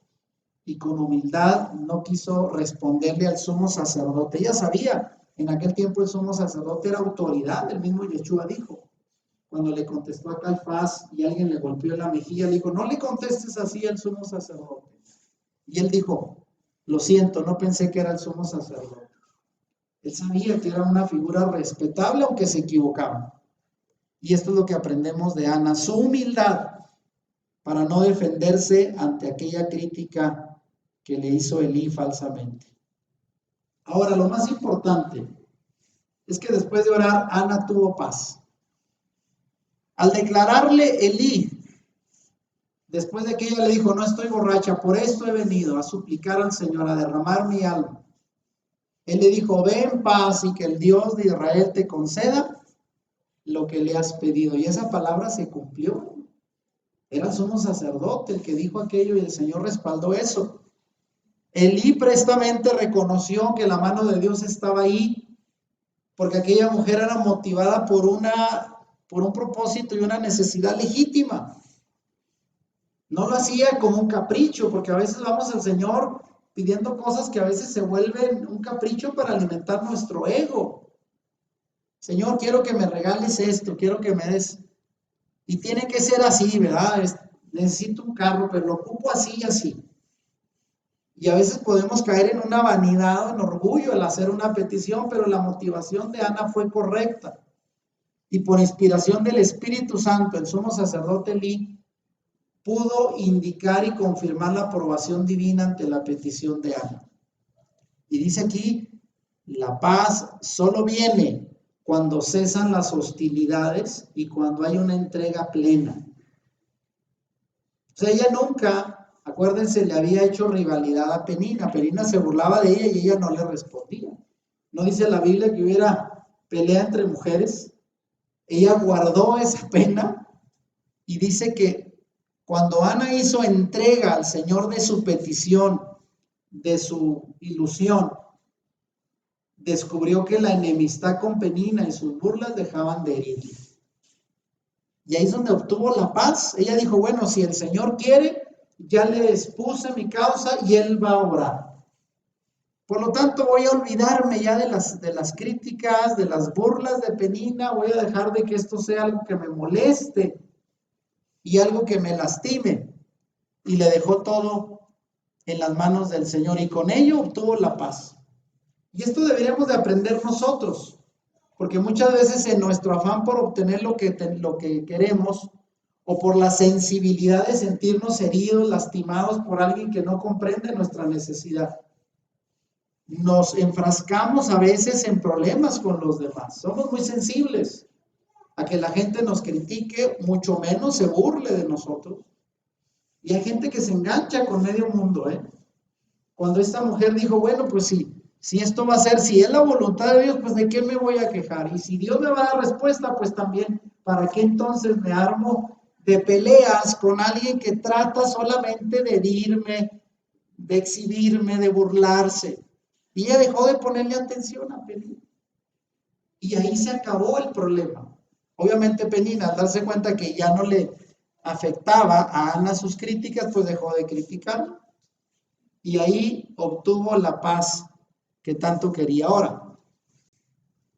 A: Y con humildad no quiso responderle al sumo sacerdote. Ella sabía, en aquel tiempo el sumo sacerdote era autoridad, el mismo Yeshua dijo. Cuando le contestó a Caifás y alguien le golpeó la mejilla, le dijo, no le contestes así al sumo sacerdote. Y él dijo, lo siento, no pensé que era el sumo sacerdote. Él sabía que era una figura respetable, aunque se equivocaba. Y esto es lo que aprendemos de Ana, su humildad para no defenderse ante aquella crítica que le hizo Elí falsamente. Ahora, lo más importante es que después de orar, Ana tuvo paz. Al declararle Elí, después de que ella le dijo, no estoy borracha, por esto he venido a suplicar al Señor, a derramar mi alma. Él le dijo, ve en paz y que el Dios de Israel te conceda lo que le has pedido. Y esa palabra se cumplió. Era el sumo sacerdote el que dijo aquello y el Señor respaldó eso. Elí prestamente reconoció que la mano de Dios estaba ahí, porque aquella mujer era motivada por un propósito y una necesidad legítima. No lo hacía como un capricho, porque a veces vamos al Señor pidiendo cosas que a veces se vuelven un capricho para alimentar nuestro ego. Señor, quiero que me regales esto, quiero que me des. Y tiene que ser así, ¿verdad? Necesito un carro, pero lo ocupo así y así. Y a veces podemos caer en una vanidad, en orgullo al hacer una petición, pero la motivación de Ana fue correcta. Y por inspiración del Espíritu Santo, el sumo sacerdote Elí pudo indicar y confirmar la aprobación divina ante la petición de Ana. Y dice aquí, la paz solo viene cuando cesan las hostilidades y cuando hay una entrega plena. O sea, ella nunca, acuérdense, le había hecho rivalidad a Penina. Penina se burlaba de ella y ella no le respondía. No dice la Biblia que hubiera pelea entre mujeres. Ella guardó esa pena y dice que cuando Ana hizo entrega al Señor de su petición, de su ilusión, descubrió que la enemistad con Penina y sus burlas dejaban de herirle. Y ahí es donde obtuvo la paz. Ella dijo, bueno, si el Señor quiere, ya le expuse mi causa y Él va a obrar. Por lo tanto, voy a olvidarme ya de las críticas, de las burlas de Penina. Voy a dejar de que esto sea algo que me moleste y algo que me lastime. Y le dejó todo en las manos del Señor y con ello obtuvo la paz. Y esto deberíamos de aprender nosotros, porque muchas veces en nuestro afán por obtener lo que queremos o por la sensibilidad de sentirnos heridos, lastimados por alguien que no comprende nuestra necesidad, nos enfrascamos a veces en problemas con los demás. Somos muy sensibles a que la gente nos critique, mucho menos se burle de nosotros. Y hay gente que se engancha con medio mundo, ¿eh? Cuando esta mujer dijo, bueno, pues sí, Si esto va a ser, si es la voluntad de Dios, pues ¿de qué me voy a quejar? Y si Dios me va a dar respuesta, pues también, ¿para qué entonces me armo de peleas con alguien que trata solamente de herirme, de exhibirme, de burlarse? Y ella dejó de ponerle atención a Penina. Y ahí se acabó el problema. Obviamente Penina, al darse cuenta que ya no le afectaba a Ana sus críticas, pues dejó de criticar. Y ahí obtuvo la paz que tanto quería. Ahora,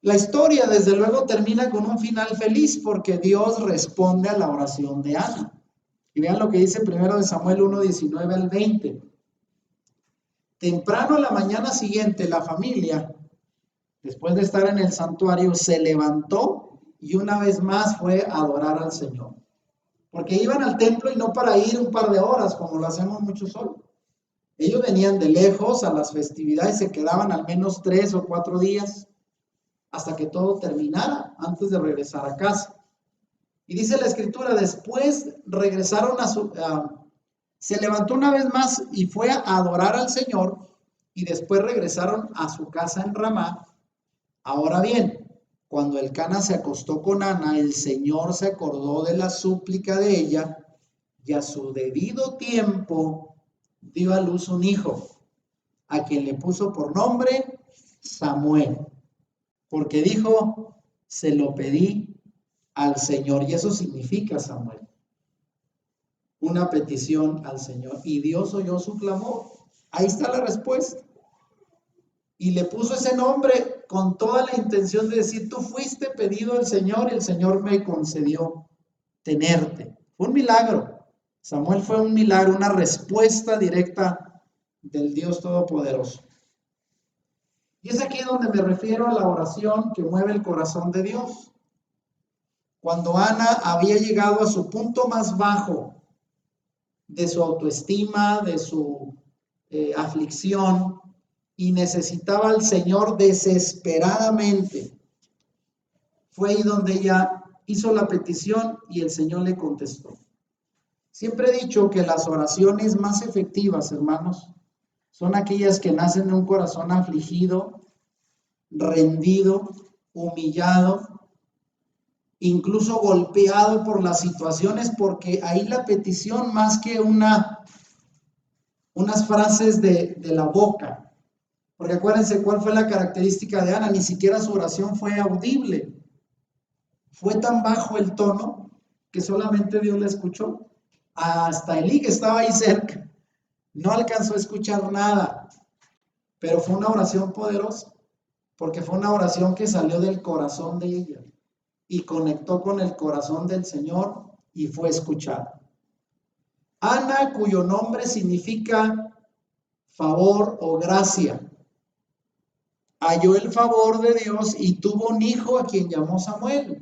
A: la historia desde luego termina con un final feliz porque Dios responde a la oración de Ana. Y vean lo que dice primero de Samuel 1:19 al 20. Temprano a la mañana siguiente, la familia, después de estar en el santuario, se levantó y una vez más fue a adorar al Señor. Porque iban al templo y no para ir un par de horas, como lo hacemos muchos hoy. Ellos venían de lejos a las festividades, se quedaban al menos 3 o 4 días hasta que todo terminara, antes de regresar a casa. Y dice la escritura, después regresaron se levantó una vez más y fue a adorar al Señor, y después regresaron a su casa en Ramá. Ahora bien, cuando Elcana se acostó con Ana, el Señor se acordó de la súplica de ella, y a su debido tiempo dio a luz un hijo, a quien le puso por nombre Samuel, porque dijo, se lo pedí al Señor. Y eso significa, Samuel, una petición al Señor. Y Dios oyó su clamor. Ahí está la respuesta. Y le puso ese nombre con toda la intención de decir, tú fuiste pedido al Señor y el Señor me concedió tenerte. Fue un milagro. Samuel fue un milagro, una respuesta directa del Dios Todopoderoso. Y es aquí donde me refiero a la oración que mueve el corazón de Dios. Cuando Ana había llegado a su punto más bajo de su autoestima, de su aflicción, y necesitaba al Señor desesperadamente, fue ahí donde ella hizo la petición y el Señor le contestó. Siempre he dicho que las oraciones más efectivas, hermanos, son aquellas que nacen de un corazón afligido, rendido, humillado, incluso golpeado por las situaciones, porque ahí la petición, más que unas frases de la boca, porque acuérdense cuál fue la característica de Ana, ni siquiera su oración fue audible, fue tan bajo el tono que solamente Dios la escuchó. Hasta Elí, que estaba ahí cerca, no alcanzó a escuchar nada, pero fue una oración poderosa, porque fue una oración que salió del corazón de ella y conectó con el corazón del Señor y fue escuchada. Ana, cuyo nombre significa favor o gracia, halló el favor de Dios y tuvo un hijo a quien llamó Samuel,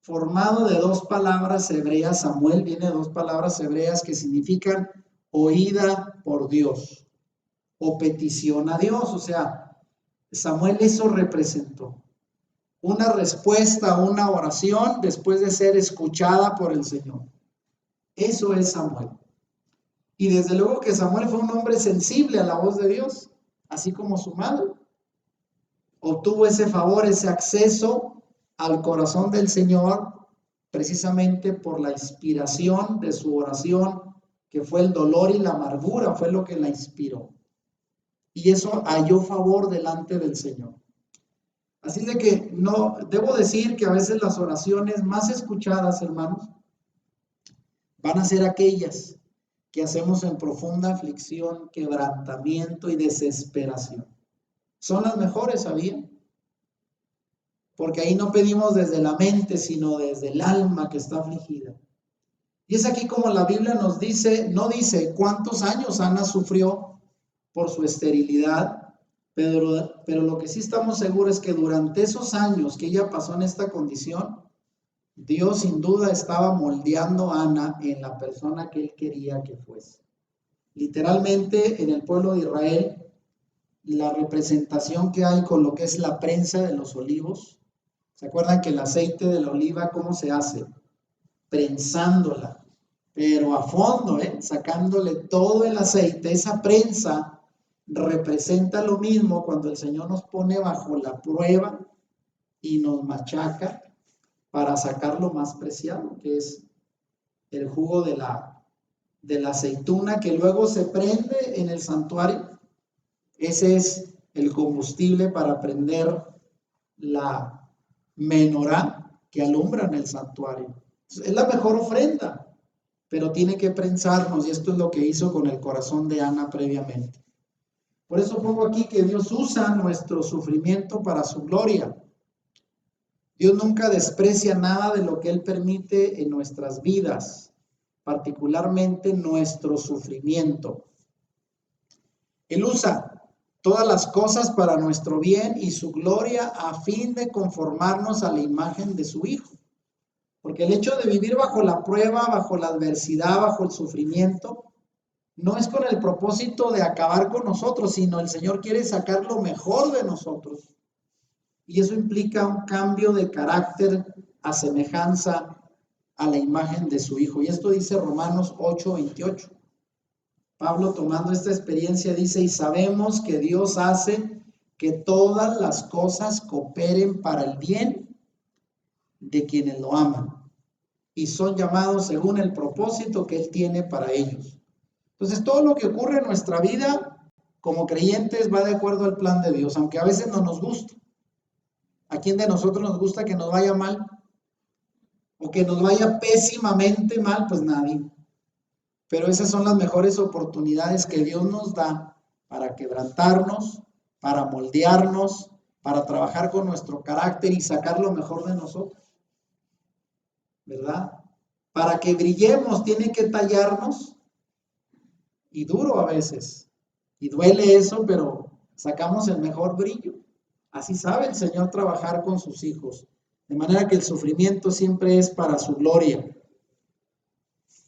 A: formado de dos palabras hebreas. Samuel viene de dos palabras hebreas que significan oída por Dios o petición a Dios. O sea, Samuel eso representó una respuesta a una oración después de ser escuchada por el Señor. Eso es Samuel. Y desde luego que Samuel fue un hombre sensible a la voz de Dios, así como su madre. Obtuvo ese favor, ese acceso al corazón del Señor, precisamente por la inspiración de su oración, que fue el dolor y la amargura, fue lo que la inspiró. Y eso halló favor delante del Señor. Así de que no, debo decir que a veces las oraciones más escuchadas, hermanos, van a ser aquellas que hacemos en profunda aflicción, quebrantamiento y desesperación. Son las mejores, ¿sabían? Porque ahí no pedimos desde la mente, sino desde el alma que está afligida. Y es aquí como la Biblia nos dice, no dice cuántos años Ana sufrió por su esterilidad, pero lo que sí estamos seguros es que durante esos años que ella pasó en esta condición, Dios sin duda estaba moldeando a Ana en la persona que él quería que fuese. Literalmente en el pueblo de Israel, la representación que hay con lo que es la prensa de los olivos, ¿se acuerdan que el aceite de la oliva cómo se hace? Prensándola, pero a fondo, sacándole todo el aceite. Esa prensa representa lo mismo cuando el Señor nos pone bajo la prueba y nos machaca para sacar lo más preciado, que es el jugo de la aceituna que luego se prende en el santuario. Ese es el combustible para prender la menorá que alumbra en el santuario. Es la mejor ofrenda, pero tiene que prensarnos, y esto es lo que hizo con el corazón de Ana previamente. Por eso pongo aquí que Dios usa nuestro sufrimiento para su gloria. Dios nunca desprecia nada de lo que Él permite en nuestras vidas, particularmente nuestro sufrimiento. Él usa todas las cosas para nuestro bien y su gloria a fin de conformarnos a la imagen de su Hijo. Porque el hecho de vivir bajo la prueba, bajo la adversidad, bajo el sufrimiento, no es con el propósito de acabar con nosotros, sino el Señor quiere sacar lo mejor de nosotros. Y eso implica un cambio de carácter a semejanza a la imagen de su Hijo. Y esto dice Romanos 8:28. Pablo, tomando esta experiencia, dice: y sabemos que Dios hace que todas las cosas cooperen para el bien de quienes lo aman y son llamados según el propósito que Él tiene para ellos. Entonces, todo lo que ocurre en nuestra vida como creyentes va de acuerdo al plan de Dios, aunque a veces no nos gusta. ¿A quién de nosotros nos gusta que nos vaya mal? O que nos vaya pésimamente mal, pues nadie. Pero esas son las mejores oportunidades que Dios nos da para quebrantarnos, para moldearnos, para trabajar con nuestro carácter y sacar lo mejor de nosotros, ¿verdad? Para que brillemos tiene que tallarnos, y duro a veces, y duele eso, pero sacamos el mejor brillo. Así sabe el Señor trabajar con sus hijos, de manera que el sufrimiento siempre es para su gloria.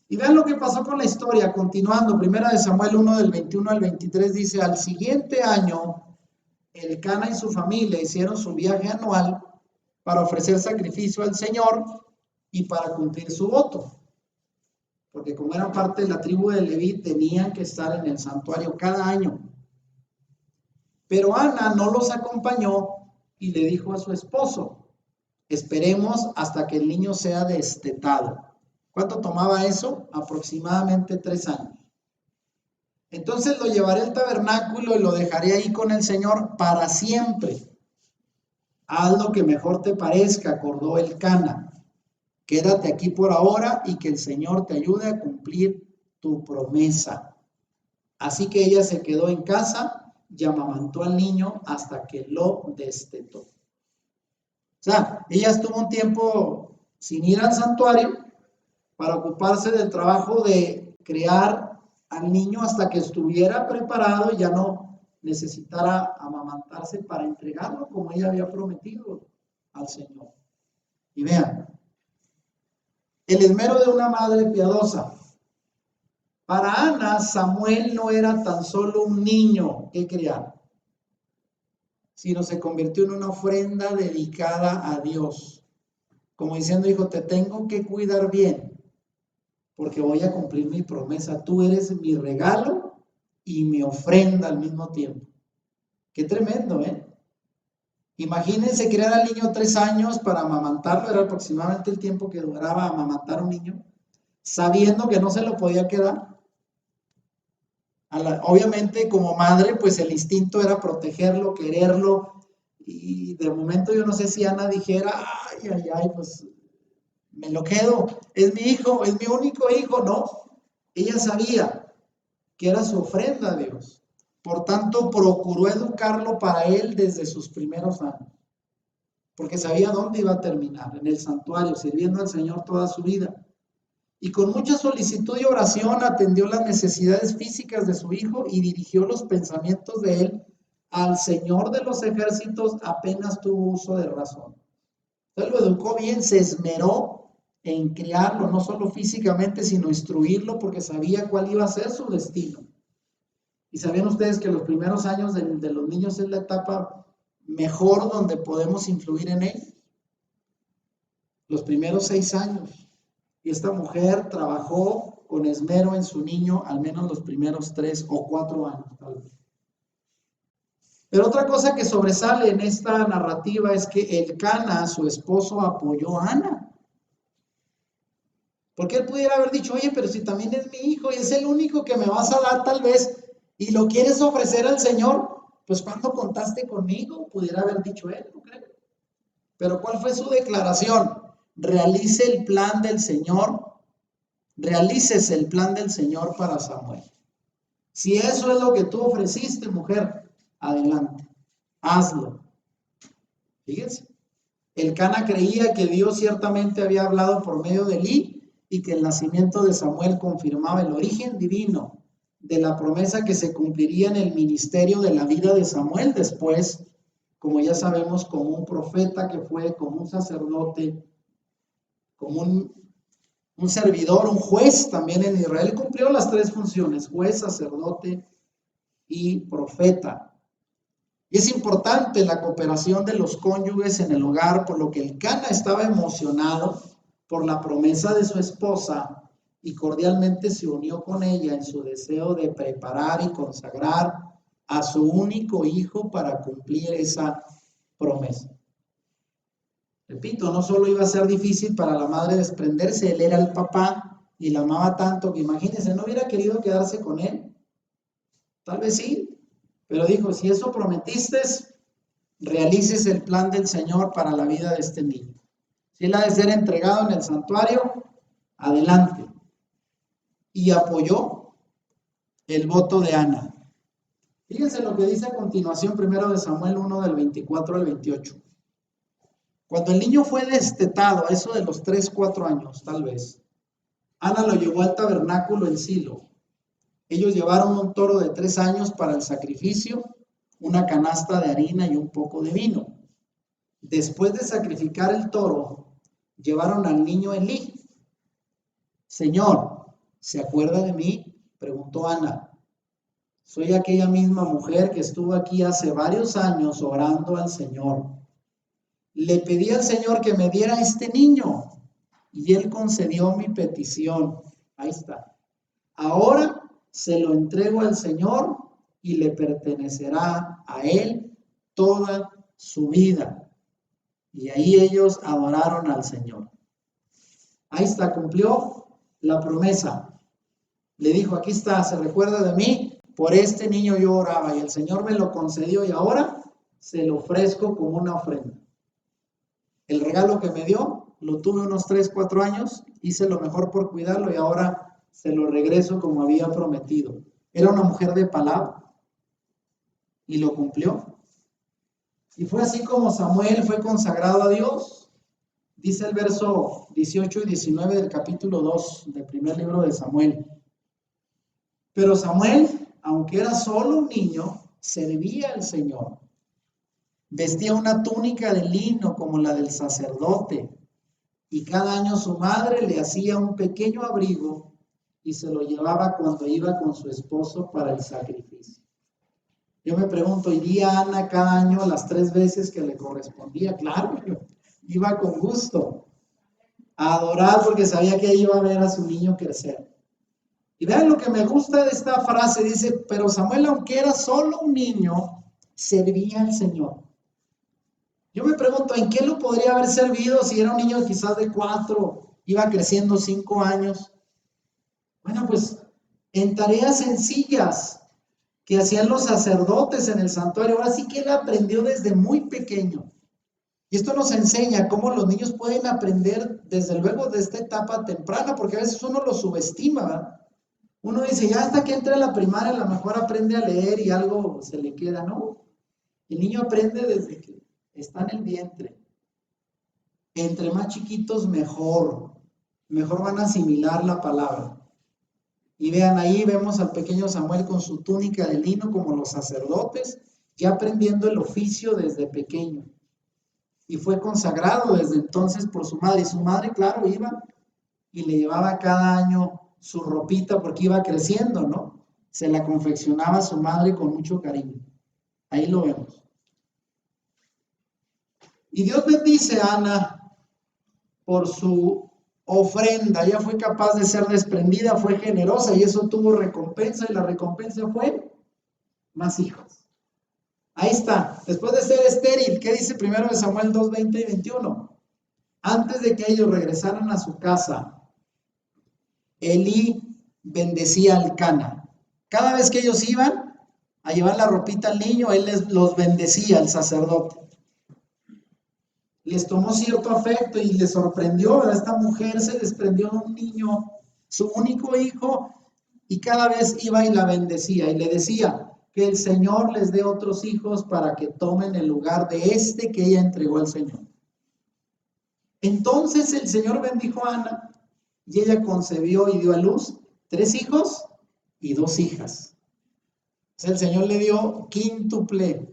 A: Y vean lo que pasó con la historia, continuando, 1 Samuel 1 del 21 al 23 dice: al siguiente año, Elcana y su familia hicieron su viaje anual para ofrecer sacrificio al Señor y para cumplir su voto. Porque como eran parte de la tribu de Leví, tenían que estar en el santuario cada año. Pero Ana no los acompañó y le dijo a su esposo: esperemos hasta que el niño sea destetado. ¿Cuánto tomaba eso? Aproximadamente 3 años. Entonces lo llevaré al tabernáculo y lo dejaré ahí con el Señor para siempre. Haz lo que mejor te parezca, acordó Elcana. Quédate aquí por ahora y que el Señor te ayude a cumplir tu promesa. Así que ella se quedó en casa y amamantó al niño hasta que lo destetó. O sea, ella estuvo un tiempo sin ir al santuario para ocuparse del trabajo de criar al niño hasta que estuviera preparado y ya no necesitara amamantarse para entregarlo como ella había prometido al Señor. Y vean, el esmero de una madre piadosa. Para Ana, Samuel no era tan solo un niño que criar, sino se convirtió en una ofrenda dedicada a Dios. Como diciendo: hijo, te tengo que cuidar bien, porque voy a cumplir mi promesa. Tú eres mi regalo y mi ofrenda al mismo tiempo. Qué tremendo, ¿eh? Imagínense criar al niño 3 años para amamantarlo, era aproximadamente el tiempo que duraba amamantar a un niño, sabiendo que no se lo podía quedar. Obviamente, como madre, pues el instinto era protegerlo, quererlo, y de momento yo no sé si Ana dijera: ay, pues me lo quedo, es mi hijo, es mi único hijo. No, ella sabía que era su ofrenda a Dios. Por tanto, procuró educarlo para él desde sus primeros años, porque sabía dónde iba a terminar, en el santuario, sirviendo al Señor toda su vida. Y con mucha solicitud y oración atendió las necesidades físicas de su hijo y dirigió los pensamientos de él al Señor de los ejércitos apenas tuvo uso de razón. Él lo educó bien, se esmeró en criarlo, no solo físicamente, sino instruirlo, porque sabía cuál iba a ser su destino. Y sabían ustedes que los primeros años de los niños es la etapa mejor donde podemos influir en ellos. Los primeros 6 años. Y esta mujer trabajó con esmero en su niño al menos los primeros 3 o 4 años, tal vez. Pero otra cosa que sobresale en esta narrativa es que Elcana, su esposo, apoyó a Ana. Porque él pudiera haber dicho, oye, pero si también es mi hijo y es el único que me vas a dar tal vez y lo quieres ofrecer al Señor, pues ¿cuándo contaste conmigo? Pudiera haber dicho él, ¿no creo? Pero ¿cuál fue su declaración? Realice el plan del Señor, realices el plan del Señor para Samuel. Si eso es lo que tú ofreciste, mujer, adelante, hazlo. Fíjense, Elcana creía que Dios ciertamente había hablado por medio de Elí y que el nacimiento de Samuel confirmaba el origen divino de la promesa que se cumpliría en el ministerio de la vida de Samuel después, como ya sabemos, como un profeta que fue, como un sacerdote, como un servidor, un juez también en Israel. Cumplió las tres funciones: juez, sacerdote y profeta. Y es importante la cooperación de los cónyuges en el hogar, por lo que Elcana estaba emocionado por la promesa de su esposa y cordialmente se unió con ella en su deseo de preparar y consagrar a su único hijo para cumplir esa promesa. Repito, no solo iba a ser difícil para la madre desprenderse, él era el papá y la amaba tanto que imagínense, no hubiera querido quedarse con él. Tal vez sí, pero dijo, si eso prometiste, realices el plan del Señor para la vida de este niño. Si él ha de ser entregado en el santuario, adelante. Y apoyó el voto de Ana. Fíjense lo que dice a continuación, primero de Samuel 1, del 24 al 28. Cuando el niño fue destetado, a eso de los 3, 4 años, tal vez, Ana lo llevó al tabernáculo en Silo. Ellos llevaron un toro de 3 años para el sacrificio, una canasta de harina y un poco de vino. Después de sacrificar el toro, llevaron al niño Elí. Señor, ¿se acuerda de mí?, preguntó Ana. Soy aquella misma mujer que estuvo aquí hace varios años orando al Señor. Le pedí al Señor que me diera este niño y él concedió mi petición. Ahí está. Ahora se lo entrego al Señor y le pertenecerá a él toda su vida. Y ahí ellos adoraron al Señor. Ahí está, cumplió la promesa. Le dijo, aquí está, se recuerda de mí, por este niño yo oraba y el Señor me lo concedió y ahora se lo ofrezco como una ofrenda. El regalo que me dio, lo tuve unos 3, 4 años, hice lo mejor por cuidarlo y ahora se lo regreso como había prometido. Era una mujer de palabra y lo cumplió. Y fue así como Samuel fue consagrado a Dios. Dice el verso 18 y 19 del capítulo 2 del primer libro de Samuel. Pero Samuel, aunque era solo un niño, servía al Señor. Vestía una túnica de lino como la del sacerdote, y cada año su madre le hacía un pequeño abrigo y se lo llevaba cuando iba con su esposo para el sacrificio. Yo me pregunto, ¿iría Ana cada año las 3 veces que le correspondía? Claro, iba con gusto a adorar porque sabía que iba a ver a su niño crecer. Y vean lo que me gusta de esta frase, dice, pero Samuel, aunque era solo un niño, servía al Señor. Yo me pregunto, ¿en qué lo podría haber servido si era un niño quizás de 4, iba creciendo 5 años? Bueno, pues en tareas sencillas que hacían los sacerdotes en el santuario. Ahora sí que él aprendió desde muy pequeño. Y esto nos enseña cómo los niños pueden aprender desde luego de esta etapa temprana, porque a veces uno lo subestima, ¿verdad? Uno dice, ya hasta que entre a la primaria a lo mejor aprende a leer y algo se le queda, ¿no? El niño aprende desde que está en el vientre. Entre más chiquitos, mejor van a asimilar la palabra. Y vean, ahí vemos al pequeño Samuel con su túnica de lino como los sacerdotes, ya aprendiendo el oficio desde pequeño. Y fue consagrado desde entonces por su madre. Y su madre, claro, iba y le llevaba cada año su ropita porque iba creciendo, ¿no? Se la confeccionaba su madre con mucho cariño. Ahí lo vemos. Y Dios bendice a Ana por su ofrenda. Ella fue capaz de ser desprendida, fue generosa y eso tuvo recompensa y la recompensa fue más hijos. Ahí está, después de ser estéril, ¿qué dice primero de Samuel 2, 20 y 21? Antes de que ellos regresaran a su casa, Elí bendecía al Cana. Cada vez que ellos iban a llevar la ropita al niño, él los bendecía, el sacerdote. Les tomó cierto afecto y les sorprendió, ¿verdad? Esta mujer se desprendió de un niño, su único hijo, y cada vez iba y la bendecía y le decía que el Señor les dé otros hijos para que tomen el lugar de este que ella entregó al Señor. Entonces el Señor bendijo a Ana y ella concebió y dio a luz 3 hijos y 2 hijas. O sea, el Señor le dio quíntuple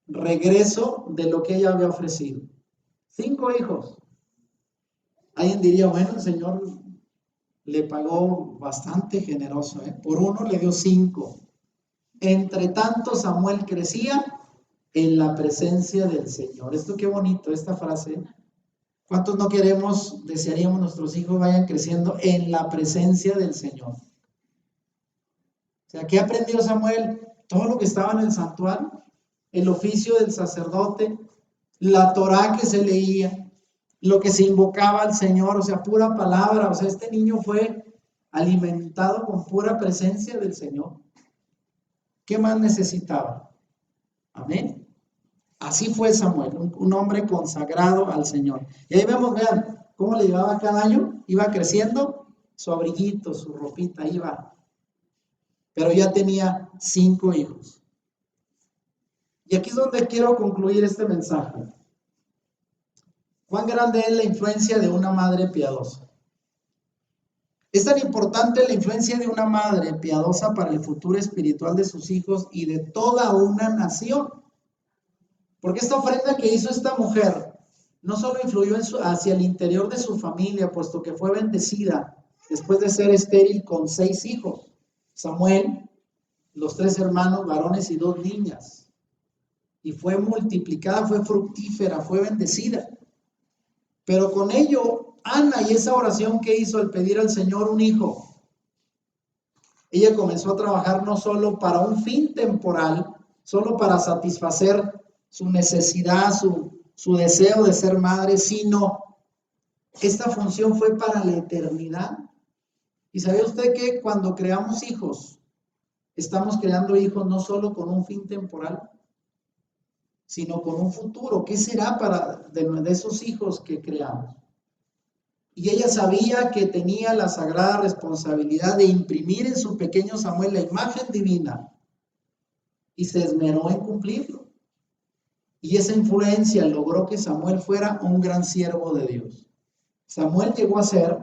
A: regreso de lo que ella había ofrecido. 5 hijos. Alguien diría, bueno, el Señor le pagó bastante generoso, ¿eh? Por uno le dio 5. Entre tanto, Samuel crecía en la presencia del Señor. Esto qué bonito, esta frase. ¿Cuántos no queremos, desearíamos nuestros hijos vayan creciendo en la presencia del Señor? O sea, ¿qué aprendió Samuel? Todo lo que estaba en el santuario, el oficio del sacerdote, la Torá que se leía, lo que se invocaba al Señor, o sea, pura palabra. O sea, este niño fue alimentado con pura presencia del Señor. ¿Qué más necesitaba? Amén. Así fue Samuel, un hombre consagrado al Señor. Y ahí vemos, vean, cómo le llevaba cada año, iba creciendo, su abriguito, su ropita, iba. Pero ya tenía 5 hijos. Y aquí es donde quiero concluir este mensaje. ¿Cuán grande es la influencia de una madre piadosa? Es tan importante la influencia de una madre piadosa para el futuro espiritual de sus hijos y de toda una nación. Porque esta ofrenda que hizo esta mujer no solo influyó hacia el interior de su familia, puesto que fue bendecida después de ser estéril con 6 hijos. Samuel, los 3 hermanos varones y 2 niñas. Y fue multiplicada, fue fructífera, fue bendecida. Pero con ello, Ana y esa oración que hizo al pedir al Señor un hijo, ella comenzó a trabajar no solo para un fin temporal, solo para satisfacer su necesidad, su deseo de ser madre, sino esta función fue para la eternidad. ¿Y sabía usted que cuando creamos hijos, estamos creando hijos no solo con un fin temporal, sino con un futuro? ¿Qué será de esos hijos que creamos? Y ella sabía que tenía la sagrada responsabilidad de imprimir en su pequeño Samuel la imagen divina y se esmeró en cumplirlo. Y esa influencia logró que Samuel fuera un gran siervo de Dios. Samuel llegó a ser,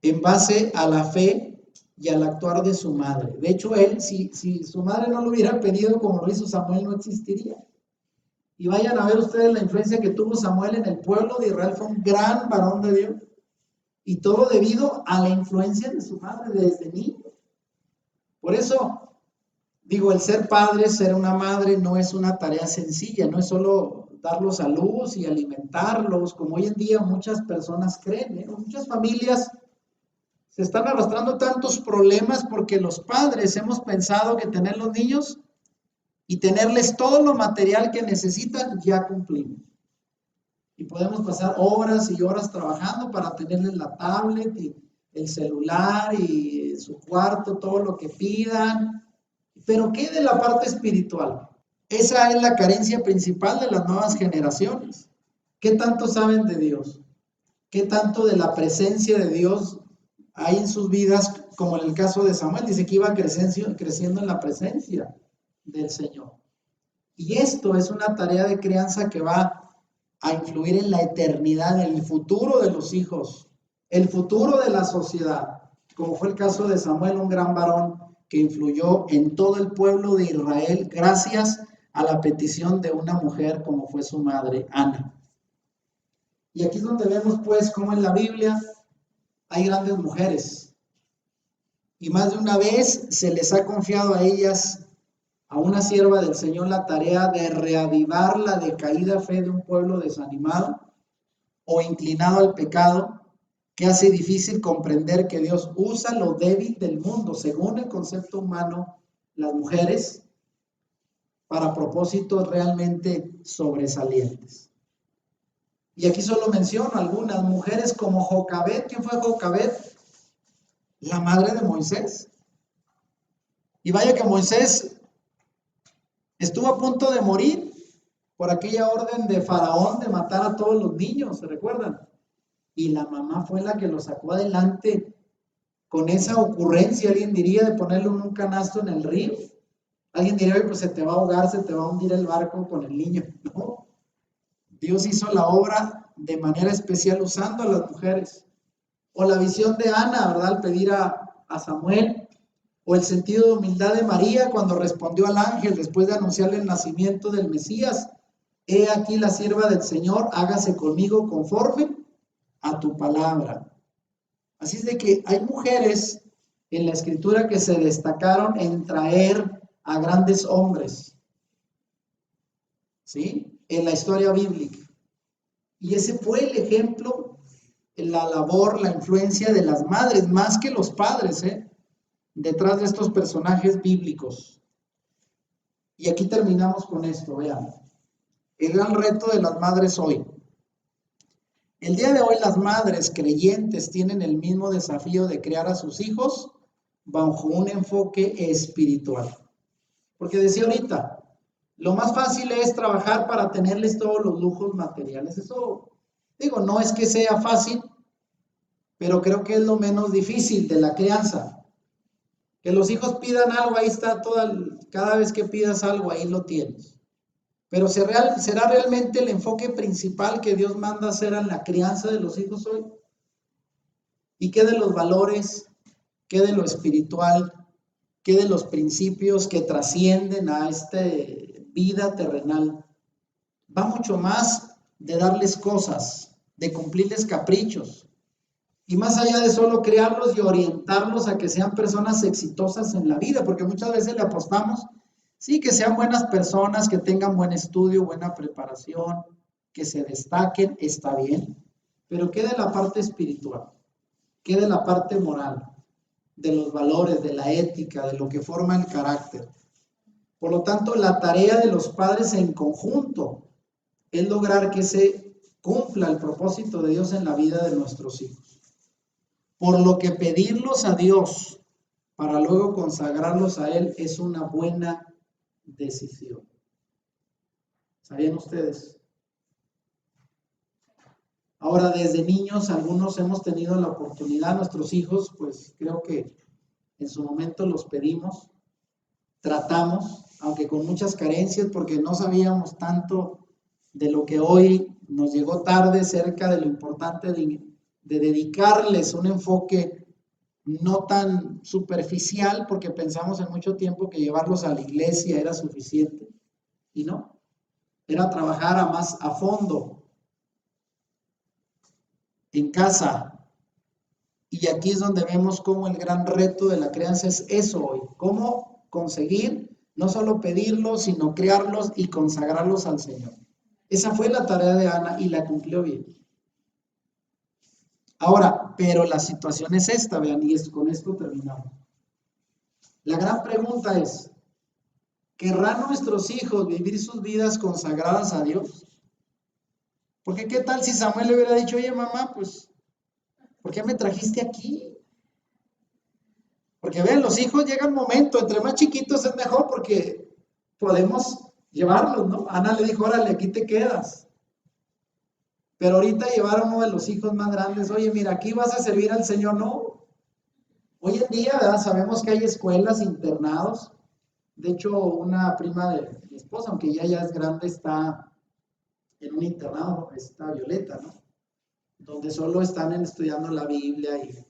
A: en base a la fe y al actuar de su madre. De hecho, él, si su madre no lo hubiera pedido como lo hizo Samuel, no existiría. Y vayan a ver ustedes la influencia que tuvo Samuel en el pueblo de Israel. Fue un gran varón de Dios. Y todo debido a la influencia de su madre desde niño. Por eso, digo, el ser padre, ser una madre, no es una tarea sencilla. No es solo darlos a luz y alimentarlos, como hoy en día muchas personas creen, ¿eh? Muchas familias se están arrastrando tantos problemas porque los padres hemos pensado que tener los niños y tenerles todo lo material que necesitan, ya cumplimos. Y podemos pasar horas y horas trabajando para tenerles la tablet y el celular y su cuarto, todo lo que pidan. Pero ¿qué de la parte espiritual? Esa es la carencia principal de las nuevas generaciones. ¿Qué tanto saben de Dios? ¿Qué tanto de la presencia de Dios hay en sus vidas? Como en el caso de Samuel, dice que iba creciendo en la presencia del Señor. Y esto es una tarea de crianza que va a influir en la eternidad, en el futuro de los hijos, el futuro de la sociedad, como fue el caso de Samuel, un gran varón que influyó en todo el pueblo de Israel gracias a la petición de una mujer como fue su madre, Ana. Y aquí es donde vemos pues cómo en la Biblia hay grandes mujeres. Y más de una vez se les ha confiado a ellas, a una sierva del Señor, la tarea de reavivar la decaída fe de un pueblo desanimado o inclinado al pecado, que hace difícil comprender que Dios usa lo débil del mundo. Según el concepto humano, las mujeres para propósitos realmente sobresalientes. Y aquí solo menciono algunas mujeres como Jocabed. ¿Quién fue Jocabed? La madre de Moisés. Y vaya que Moisés estuvo a punto de morir por aquella orden de Faraón de matar a todos los niños, ¿se recuerdan? Y la mamá fue la que lo sacó adelante con esa ocurrencia, alguien diría, de ponerlo en un canasto en el río. Alguien diría, pues se te va a ahogar, se te va a hundir el barco con el niño. No, Dios hizo la obra de manera especial usando a las mujeres. O la visión de Ana, ¿verdad? Al pedir a Samuel. O el sentido de humildad de María cuando respondió al ángel después de anunciarle el nacimiento del Mesías. He aquí la sierva del Señor, hágase conmigo conforme a tu palabra. Así es de que hay mujeres en la escritura que se destacaron en traer a grandes hombres, ¿sí? En la historia bíblica. Y ese fue el ejemplo, la labor, la influencia de las madres, más que los padres, detrás de estos personajes bíblicos. Y aquí terminamos con esto, vean. El gran reto de las madres hoy. El día de hoy las madres creyentes tienen el mismo desafío de criar a sus hijos bajo un enfoque espiritual. Porque decía ahorita, lo más fácil es trabajar para tenerles todos los lujos materiales. Eso, digo, no es que sea fácil, pero creo que es lo menos difícil de la crianza. Que los hijos pidan algo, ahí está cada vez que pidas algo, ahí lo tienes. Pero ¿será realmente el enfoque principal que Dios manda hacer en la crianza de los hijos hoy? ¿Y qué de los valores? ¿Qué de lo espiritual? ¿Qué de los principios que trascienden a esta vida terrenal? Va mucho más de darles cosas, de cumplirles caprichos. Y más allá de solo criarlos y orientarlos a que sean personas exitosas en la vida, porque muchas veces le apostamos, sí, que sean buenas personas, que tengan buen estudio, buena preparación, que se destaquen, está bien. Pero ¿qué de la parte espiritual? ¿Qué de la parte moral? De los valores, de la ética, de lo que forma el carácter. Por lo tanto, la tarea de los padres en conjunto es lograr que se cumpla el propósito de Dios en la vida de nuestros hijos. Por lo que pedirlos a Dios para luego consagrarlos a Él es una buena decisión. ¿Sabían ustedes? Ahora, desde niños, algunos hemos tenido la oportunidad, nuestros hijos, pues creo que en su momento los pedimos, tratamos, aunque con muchas carencias, porque no sabíamos tanto de lo que hoy nos llegó tarde, cerca de lo importante de dedicarles un enfoque no tan superficial, porque pensamos en mucho tiempo que llevarlos a la iglesia era suficiente, y no, era trabajar más a fondo en casa. Y aquí es donde vemos cómo el gran reto de la crianza es eso hoy, cómo conseguir no solo pedirlos, sino criarlos y consagrarlos al Señor. Esa fue la tarea de Ana y la cumplió bien. Ahora, pero la situación es esta, vean, y con esto terminamos. La gran pregunta es, ¿querrán nuestros hijos vivir sus vidas consagradas a Dios? Porque ¿qué tal si Samuel le hubiera dicho, oye mamá, pues, ¿por qué me trajiste aquí? Porque vean, los hijos llegan un momento, entre más chiquitos es mejor porque podemos llevarlos, ¿no? Ana le dijo, órale, aquí te quedas. Pero ahorita llevar a uno de los hijos más grandes, oye, mira, aquí vas a servir al Señor, no. Hoy en día, ¿verdad? Sabemos que hay escuelas, internados. De hecho, una prima de mi esposa, aunque ya es grande, está en un internado, está Violeta, ¿no? Donde solo están estudiando la Biblia y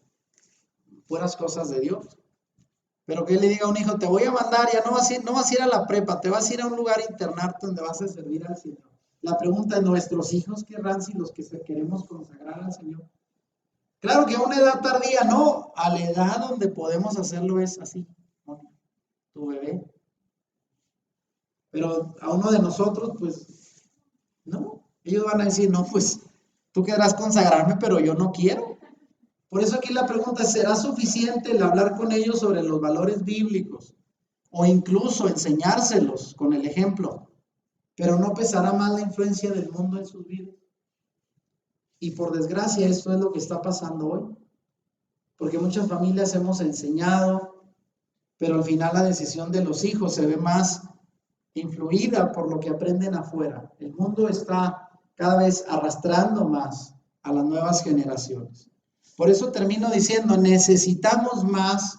A: puras cosas de Dios. Pero que le diga a un hijo, te voy a mandar, ya no vas a ir a la prepa, te vas a ir a un lugar a internarte donde vas a servir al Señor. La pregunta es, ¿nuestros hijos querrán si los que queremos consagrar al Señor? Claro que a una edad tardía, no, a la edad donde podemos hacerlo es así, ¿no? Tu bebé. Pero a uno de nosotros, pues, no. Ellos van a decir, no, pues, tú querrás consagrarme, pero yo no quiero. Por eso aquí la pregunta es, ¿será suficiente el hablar con ellos sobre los valores bíblicos? o incluso enseñárselos con el ejemplo, pero no pesará más la influencia del mundo en sus vidas. Y por desgracia esto es lo que está pasando hoy, porque muchas familias hemos enseñado, pero al final la decisión de los hijos se ve más influida por lo que aprenden afuera. El mundo está cada vez arrastrando más a las nuevas generaciones. Por eso termino diciendo, necesitamos más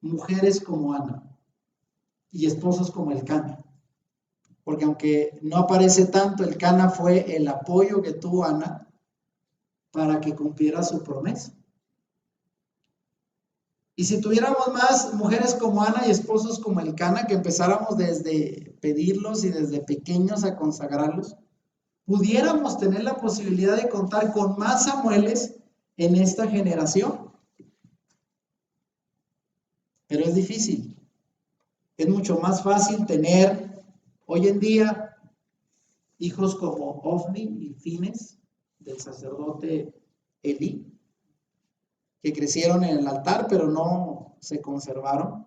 A: mujeres como Ana y esposos como Elcana. Porque aunque no aparece tanto, Elcana fue el apoyo que tuvo Ana para que cumpliera su promesa. Y si tuviéramos más mujeres como Ana y esposos como Elcana, que empezáramos desde pedirlos y desde pequeños a consagrarlos, pudiéramos tener la posibilidad de contar con más Samueles en esta generación. Pero es difícil. Es mucho más fácil tener hoy en día hijos como Ofni y Fines, del sacerdote Elí, que crecieron en el altar, pero no se conservaron.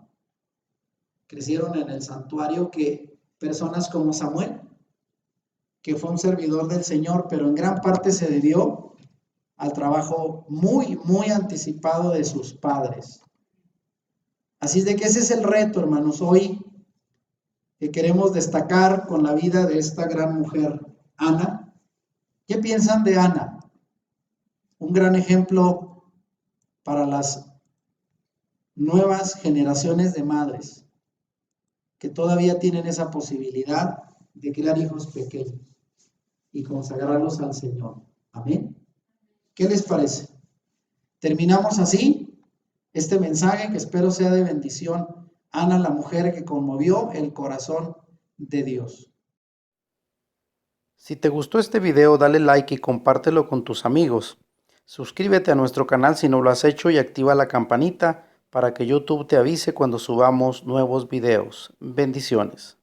A: Crecieron en el santuario, que personas como Samuel, que fue un servidor del Señor, pero en gran parte se debió al trabajo muy, muy anticipado de sus padres. Así es de que ese es el reto, hermanos, hoy que queremos destacar con la vida de esta gran mujer, Ana. ¿Qué piensan de Ana? Un gran ejemplo para las nuevas generaciones de madres que todavía tienen esa posibilidad de criar hijos pequeños y consagrarlos al Señor. Amén. ¿Qué les parece? Terminamos así este mensaje que espero sea de bendición. Ana, la mujer que conmovió el corazón de Dios.
B: Si te gustó este video, dale like y compártelo con tus amigos. Suscríbete a nuestro canal si no lo has hecho y activa la campanita para que YouTube te avise cuando subamos nuevos videos. Bendiciones.